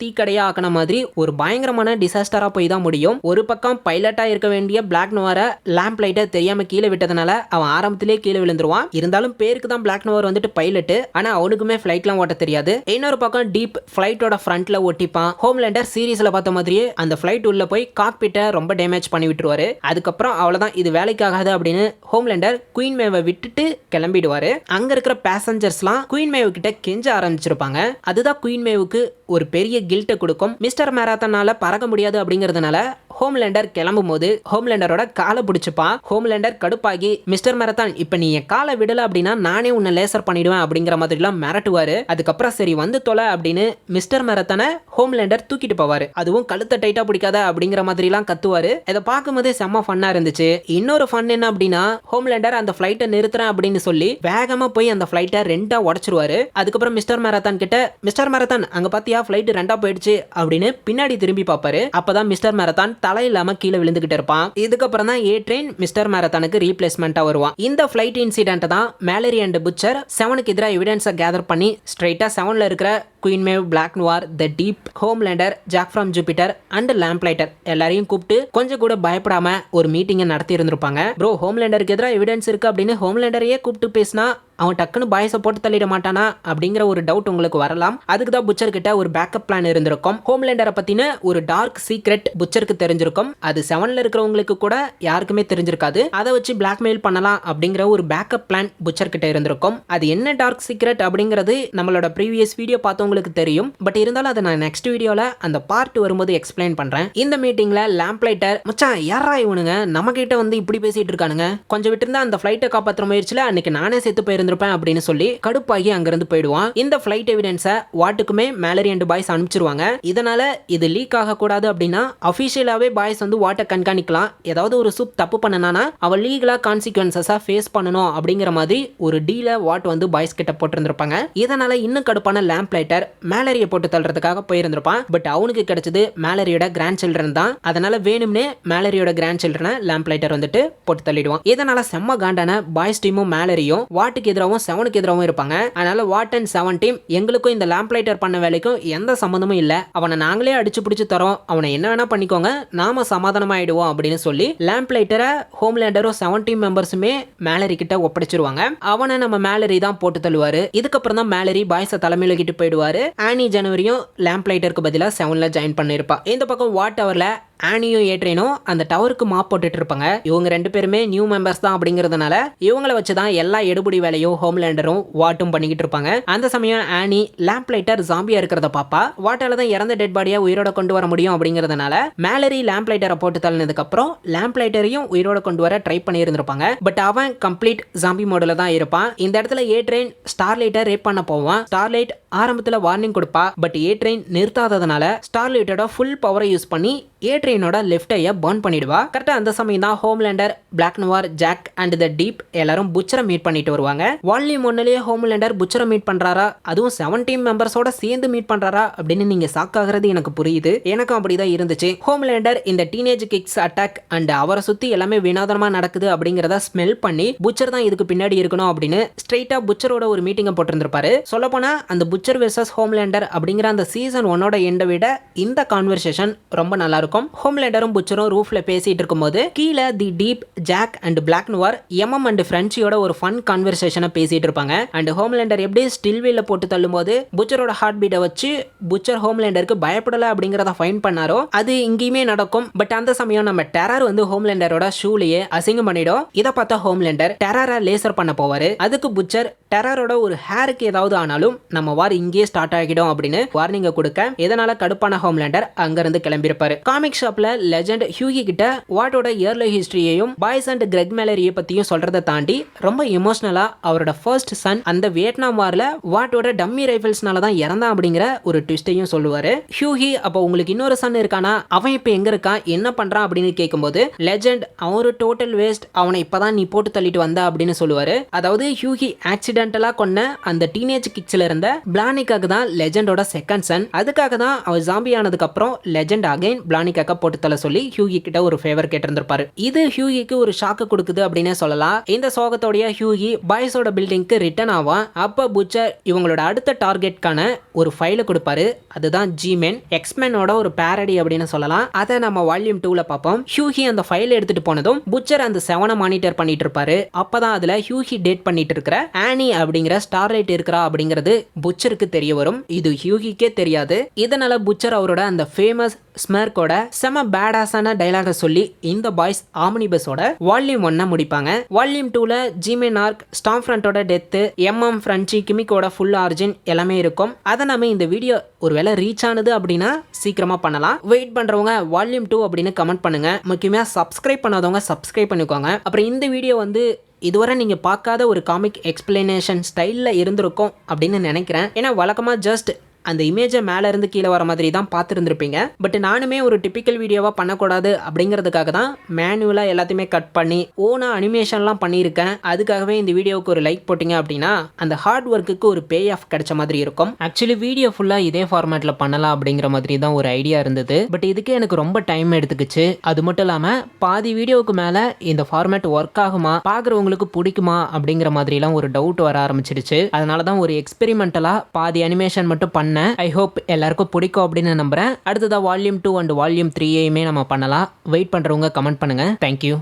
தீக்கடையா ஆக்கின மாதிரி ஒரு பயங்கரமான டிசாஸ்டரா போய் தான் முடியும். ஒரு பக்கம் பைலட்டா இருக்க வேண்டிய பிளாக் நோவரை லேம்ப் லைட்டை தெரியாம கீழே விட்டதுனால அவன் ஆரம்பத்திலே கீழே விழுந்துருவான். இருந்தாலும் பேருக்கு தான் பிளாக் நோவர் வந்துட்டு பைலட், ஆனா அவனுக்குமே ஃபிளைட்லாம் ஓட்ட தெரியாது. இன்னொரு பக்கம் டீப் ஃபிளைட்டோட ஃப்ரண்ட்ல ஒட்டிப்பான். ஹோம்லேண்டர் சீரீஸ்ல பார்த்த மாதிரியே அந்த ஃபிளைட் உள்ள போய் காக்பிட்டை ரொம்ப டேமேஜ் பண்ணி விட்டுருவாரு. அதுக்கப்புறம் அவ்வளவுதான், இது வேலைக்காகாது அப்படின்னு ஹோம்லேண்டர் குயின் மேவை விட்டுட்டு கிளம்பிடுவாரு. அங்க இருக்கிற பேசஞ்சர்ஸ்லாம் குயின் மேவ் கிட்ட கெஞ்ச ஆரம்பிச்சிருப்பாங்க. அதுதான் குயின் மேவுக்கு ஒரு பெரிய கில்ட்டை கொடுக்கும். மிஸ்டர் மேரத்தானால பறக்க முடியாது அப்படிங்கிறதுனால ஹோம்லேண்டர் கிளம்பும் போது ஹோம்லேண்டரோட காலை பிடிச்சுப்பான். ஹோம்லேண்டர் கடுப்பாகி, மிஸ்டர் மேரத்தான் இப்ப நீ என் காலை விடல அப்படின்னா நானே உன்னை லேசர் பண்ணிடுவேன் அப்படிங்கிற மாதிரிலாம் மிரட்டுவாரு. அதுக்கப்புறம் சரி வந்து தொலை அப்படின்னு மிஸ்டர் மேரத்தானை ஹோம்லேண்டர் தூக்கிட்டு போவாரு. அதுவும் கழுத்தை டைட்டா பிடிக்காத அப்படிங்கிற மாதிரிலாம் கத்துவாரு. இதை பார்க்கும்போதே செம்ம ஃபன்னா இருந்துச்சு. இன்னொரு ஃபன் என்ன அப்படின்னா, ஹோம்லேண்டர் அந்த ஃபிளைட்டை நிறுத்துறேன் அப்படின்னு சொல்லி வேகமா போய் அந்த ஃபிளைட்டை ரெண்டா உடைச்சிருவாரு. அதுக்கப்புறம் மிஸ்டர் மேரத்தான் கிட்ட, மிஸ்டர் மேரத்தான் அங்க பாத்தியா ஃபிளைட் ரெண்டா போயிடுச்சு அப்படின்னு பின்னாடி திரும்பி பார்ப்பாரு. அப்பதான் மிஸ்டர் மேரத்தான் தலை இல்லாம கீழே விழுந்துகிட்டு இருப்பான். இதுக்கப்புறம் தான் ஏ ட்ரெயின் மிஸ்டர் மேரத்தானுக்கு ரீப்ளேஸ்மெண்டா வருவான். இந்த ஃபிளைட் இன்சிடென்ட் தான் மேலரி அண்ட் புச்சர் 7க்கு எதிராக எவிடன்ஸை கேதர் பண்ணி ஸ்ட்ரைட்டா 7ல இருக்கிற Queen Maeve, Black Noir, the Deep, Homelander, Jack from Jupiter and Lamplighter எல்லாரையும் கூப்பிட்டு கொஞ்சம் கூட பயப்படாம ஒரு மீட்டிங்கை நடத்தி இருந்திருப்பாங்க. ப்ரோ, ஹோம்லேண்டருக்கு எதிராக எவிடன்ஸ் இருக்கு அப்படின்னு ஹோம்லேண்டரையே கூப்பிட்டு பேசினா அவன் டக்குன்னு பாய்ஸை போட்டு தள்ளிட மாட்டானா அப்படிங்கிற ஒரு டவுட் உங்களுக்கு வரலாம். அதுக்கு தான் புச்சர் கிட்ட ஒரு பேக்கப் பிளான் இருந்திருக்கும். ஹோம்லேண்டரை பத்தின ஒரு டார்க் சீக்ரெட் புச்சருக்கு தெரிஞ்சிருக்கும். அது 7ல இருக்கிறவங்களுக்கு கூட யாருக்குமே தெரிஞ்சிருக்காது. அதை வச்சு பிளாக்மெயில் பண்ணலாம் அப்படிங்கிற ஒரு பேக்கப் பிளான் புச்சர் கிட்ட இருந்திருக்கும். அது என்ன டார்க் சீக்ரெட் அப்படிங்கிறது நம்மளோட ப்ரீவியஸ் வீடியோ பார்த்தவங்களுக்கு தெரியும். பட் இருந்தாலும் அதை நான் நெக்ஸ்ட் வீடியோல அந்த பார்ட் வரும்போது எக்ஸ்பிளைன் பண்றேன். இந்த மீட்டிங்ல லேம்ப் லைட்டர், மச்சான் யாரா இவனுங்க நம்ம கிட்ட வந்து இப்படி பேசிட்டு இருக்கானுங்க, கொஞ்சம் விட்டுருந்தா அந்த ஃபிளைட்டை காப்பாற்ற முயற்சியில அன்னைக்கு நானே செத்து போயிருந்தேன் அப்படின்னு சொல்லி கடுப்பாகி அங்கிருந்து போயிடுவான். இந்த ஃபிளைட் எவிடன்ஸை வாட்டுக்குமே மேலரி அண்ட் பாய்ஸ் அனுப்பிச்சிருவாங்க. இதனால இது லீக் ஆக கூடாது அப்படின்னா அபிஷியலாவே பாய்ஸ் வந்து வாட்டை கண்காணிக்கலாம். ஏதாவது ஒரு சூப் தப்பு பண்ணனானா அவ லீகலா கான்சிக்வன்சஸா ஃபேஸ் பண்ணணும் அப்படிங்கிற மாதிரி ஒரு டீல வாட் வந்து பாய்ஸ் கிட்ட போட்டிருந்திருப்பாங்க. இதனால இன்னும் கடுப்பான லேம்ப் லைட்டர் மேலரியை போட்டு தள்ளுறதுக்காக போயிருந்திருப்பான். பட் அவனுக்கு கிடைச்சது மேலரியோட கிராண்ட் சில்ட்ரன் தான். அதனால வேணும்னே மேலரியோட கிராண்ட் சில்ட்ரனை லேம்ப் லைட்டர் வந்துட்டு போட்டு தள்ளிடுவான். இதனால செம்ம காண்டான பாய்ஸ் டீமும் மேலரியும் வாட்டுக்கு எதிராகவும் 7க்கு எதிராகவும் இருப்பாங்க. அதனால வாட் அண்ட் 7 டீம் எங்களுக்கும் இந்த லேம்ப் லைட்டர் பண்ண வேலைக்கும் எந்த சம்பந்தமும் இல்ல, அவனை நாங்களே அடிச்சு பிடிச்சு தரோம், அவனை என்ன வேணா பண்ணிக்கோங்க, நாம சமாதானமா ஆயிடுவோம் அப்படின்னு சொல்லி லேம்ப் லைட்டரை ஹோம்லேண்டரும் 7 டீம் மெம்பர்ஸுமே மேலரி கிட்ட ஒப்படைச்சிருவாங்க. அவனை நம்ம மேலரி தான் போட்டு தள்ளுவாரு. இதுக்கப்புறம் தான் மேலரி பாய்ஸை தலைமையில கிட்டு போயிடுவாரு. ஆனி ஜனவரியும் லேம்ப் லைட்டருக்கு பதிலா 7ல ஜாயின் பண்ணிருப்பா. இந்த பக்கம் வாட் டவர்ல ஆனியும் ஏட்ரேனும் அந்த டவருக்கு மாப் போட்டுட்டு இருப்பாங்க. இவங்க 2 பேருமே நியூ மெம்பர்ஸ் தான் அப்படிங்கிறதுனால இவங்களை வச்சுதான் எல்லா எடுபடி வேலையும் ஹோம்லேண்டரும் வாட்டும் பண்ணிக்கிட்டு இருப்பாங்க. அந்த சமயம் ஆனி லேம்ப் லைட்டர் ஜாம்பியா இருக்கிறத பாப்பா. வாட்டால தான் இறந்த டெட் பாடியா உயிரோட கொண்டு வர முடியும் அப்படிங்கிறதுனால மேலரி லேம்ப் லைட்டரை போட்டு தள்ளினதுக்கு அப்புறம் லேம்ப் லைட்டரையும் உயிரோட கொண்டு வர ட்ரை பண்ணி இருந்திருப்பாங்க. பட் அவன் கம்ப்ளீட் ஜாம்பி மோட்ல தான் இருப்பான். இந்த இடத்துல ஏட்ரேன் ஸ்டார்லைட்டை ரேப் பண்ண போவான். ஸ்டார்லைட் ஆரம்பத்துல வார்னிங் கொடுப்பா. பட் ஏட்ரேன் நிறுத்தாததுனால ஸ்டார்லைட்டோட ஃபுல் பவரை யூஸ் பண்ணி ஏட்ரேனோட லெஃப்ட் ஐயை பர்ன் பண்ணிடுவா. கரெக்டா அந்த சமயம் தான் Homelander, Black Noir, Jack and the Deep எல்லாரும் புச்சரை மீட் பண்ணிட்டு வருவாங்க. வால்யூம் 1லயே ஹோம்லேண்டர் புச்சரை மீட் பண்றாரா, அதுவும் 7 டீம் மெம்பர்ஸோட சேர்ந்து மீட் பண்றாரா அப்படின்னு நீங்க ஷாக் ஆகிறது எனக்கு புரியுது. எனக்கும் அப்படிதான் இருந்துச்சு. ஹோம்லேண்டர் இந்த டீனேஜ் கிக்ஸ் அட்டாக் அண்ட் அவரை சுத்தி எல்லாமே வினோதமா நடக்குது அப்படிங்கறத ஸ்மெல் பண்ணி புச்சர் தான் இதுக்கு பின்னாடி இருக்கணும் அப்படின்னு ஸ்ட்ரைட்டா புச்சரோட ஒரு மீட்டிங்கை போட்டிருந்திருப்பாரு. சொல்ல போனா அந்த புச்சர் வெர்சஸ் ஹோம்லேண்டர் அப்படிங்கிற அந்த சீசன் 1ஓட எண்டை விட இந்த கான்வர்சேஷன் ரொம்ப நல்லா இருக்கும். ஹோம்லேண்டரும் புச்சரும் ரூஃப்ல பேசிட்டு இருக்கும்போது கீழே the Deep, Jack and Black Noir MM and ஃப்ரெண்ட்ஸியோட ஒரு ஃபன் கான்வர்சேஷனை பேசிட்டு இருப்பாங்க. அண்ட் ஹோம்லேண்டர் எப்படி ஸ்டில் வீல போட்டு தள்ளும் போது புச்சரோட ஹார்ட் பீட்டை வச்சு புச்சர் ஹோம்லேண்டருக்கு பயப்படல அப்படிங்கறத ஃபைன் பண்ணாரோ அது இங்கேயுமே நடக்கும். பட் அந்த சமயம் நம்ம டெரர் வந்து ஹோம்லேண்டரோட ஷூலையே அசிங்கம் பண்ணிடும். இதை பார்த்தா ஹோம்லேண்டர் டெரரை லேசர் பண்ண போவாரு. அதுக்கு புச்சர் டெரரோட ஒரு ஹேருக்கு ஏதாவது ஆனாலும் நம்ம வார் இங்கேயே ஸ்டார்ட் ஆகிடும் அப்படின்னு வார்னிங்க கொடுக்க இதனால கடுப்பான ஹோம்லேண்டர் அங்கிருந்து கிளம்பியிருப்பாரு. காமிக் ஷாப்ல லெஜெண்ட் ஹியூகி கிட்ட வாட்டோட இயர்லி ஹிஸ்டரியையும் பாய்ஸ் அண்ட் கிரெக் மேலரியை பத்தியும் சொல்றதை தாண்டி ரொம்ப எமோஷனலா அவரோட ஃபர்ஸ்ட் சன் அந்த வியட்நாம் வார்ல வாட்டோட டம்மி ரைஃபிள்ஸ்னால தான் இறந்தான் அப்படிங்கிற ஒரு ட்விஸ்டையும் சொல்லுவாரு. ஹியூகி அப்போ உங்களுக்கு இன்னொரு சன் இருக்கானா, அவன் இப்ப எங்க இருக்கான், என்ன பண்றான் அப்படின்னு கேட்கும்போது லெஜெண்ட் அவரு டோட்டல் வேஸ்ட், அவனை இப்பதான் நீ போட்டு தள்ளிட்டு வந்த அப்படின்னு சொல்லுவாரு. அதாவது ஹியூகி ஆக்சிடென்டலா கொன்ன அந்த டீனேஜ் கிட்ஸ்ல இருந்த பிளானிக்காக தான் லெஜெண்டோட செகண்ட் சன். அதுக்காக தான் அவர் ஜாம்பி ஆனதுக்கு அப்புறம் லெஜெண்ட் அகைன் பிளானிக்காக போட்டு தள்ள சொல்லி ஹியூகி கிட்ட ஒரு ஃபேவர் கேட்டிருந்திருப்பாரு. இது ஹியூகிக்கு ஒரு ஷாக்கு கொடுக்குது அப்படின்னே சொல்லலாம். இந்த சோகத்தோடைய ஹியூகி பாய்ஸோட பில்டிங்க்கு ரிட்டர்ன் ஆவான். அப்ப புச்சர் இவங்களோட அடுத்த டார்கெட்கான ஒரு ஃபைலை கொடுப்பாரு. அதுதான் ஜிமென் எக்ஸ்மெனோட ஒரு பேரடி அப்படின்னு சொல்லலாம். அதை நம்ம வால்யூம் 2ல பார்ப்போம். ஹியூகி அந்த ஃபைல் எடுத்துட்டு போனதும் புச்சர் அந்த செவனை மானிட்டர் பண்ணிட்டு இருப்பாரு. அப்பதான் அதுல ஹியூகி டேட் பண்ணிட்டு இருக்கிற ஆனி அப்படிங்கிற ஸ்டார்லைட் இருக்கிறா அப்படிங்கிறது புச்சருக்கு தெரிய வரும். இது ஹியூகிக்கே தெரியாது. இதனால புச்சர் அவரோட அந்த ஃபேமஸ் ஸ்மர்க்கோட செம பேடாஸான டைலாக சொல்லி இந்த பாய்ஸ் ஆம்னிபஸோட வால்யூம் 1 முடிப்பாங்க. வால்யூம் 2ல ஜிமென் ஆர்க், ஸ்டாம் ஃப்ரண்டோட டெத்து, எம்எம் ஃப்ரன்ச்சி, கிமிக்கோட ஃபுல் ஆர்ஜின் எல்லாமே இருக்கும். அதை நம்ம இந்த வீடியோ ஒருவேளை ரீச் ஆனது அப்படின்னா சீக்கிரமா பண்ணலாம். வெயிட் பண்றவங்க வால்யூம் 2 அப்படின்னு கமெண்ட் பண்ணுங்க. முக்கியமா சப்ஸ்கிரைப் பண்ணாதவங்க சப்ஸ்கிரைப் பண்ணிக்கோங்க. அப்புறம் இந்த வீடியோ இதுவரை நீங்க பார்க்காத ஒரு காமிக் எக்ஸ்பிளனேஷன் ஸ்டைல்ல இருந்திருக்கும் அப்படின்னு நினைக்கிறேன். ஏன்னா வழக்கமா ஜஸ்ட் அந்த இமேஜை மேலே இருந்து கீழே வர மாதிரி தான் பார்த்துருந்துருப்பீங்க. பட் நானுமே ஒரு டிப்பிக்கல் வீடியோவாக பண்ணக்கூடாது அப்படிங்கிறதுக்காக தான் மேனுவலாக எல்லாத்தையுமே கட் பண்ணி ஓனாக அனிமேஷன்லாம் பண்ணியிருக்கேன். அதுக்காகவே இந்த வீடியோவுக்கு ஒரு லைக் போட்டிங்க அப்படின்னா அந்த ஹார்ட் ஒர்க்குக்கு ஒரு பே ஆஃப் கிடைச்ச மாதிரி இருக்கும். ஆக்சுவலி வீடியோ ஃபுல்லாக இதே ஃபார்மேட்டில் பண்ணலாம் அப்படிங்கிற மாதிரி தான் ஒரு ஐடியா இருந்தது. பட் இதுக்கு எனக்கு ரொம்ப டைம் எடுத்துக்கிச்சு. அது மட்டும் இல்லாமல் பாதி வீடியோவுக்கு மேலே இந்த ஃபார்மேட் ஒர்க் ஆகுமா, பார்க்குறவங்களுக்கு பிடிக்குமா அப்படிங்கிற மாதிரிலாம் ஒரு டவுட் வர ஆரம்பிச்சிடுச்சு. அதனால தான் ஒரு எக்ஸ்பெரிமெண்டலாக பாதி அனிமேஷன் மட்டும் பண்ண. ஐ ஹோப் எல்லாருக்கும் பிடிக்கும் அப்படின்னு நம்புறேன். அடுத்ததா வால்யூம் 2 அண்ட் வால்யூம் 3 நம்ம பண்ணலாம். வெயிட் பண்றவங்க கமெண்ட் பண்ணுங்க. தேங்க்யூ.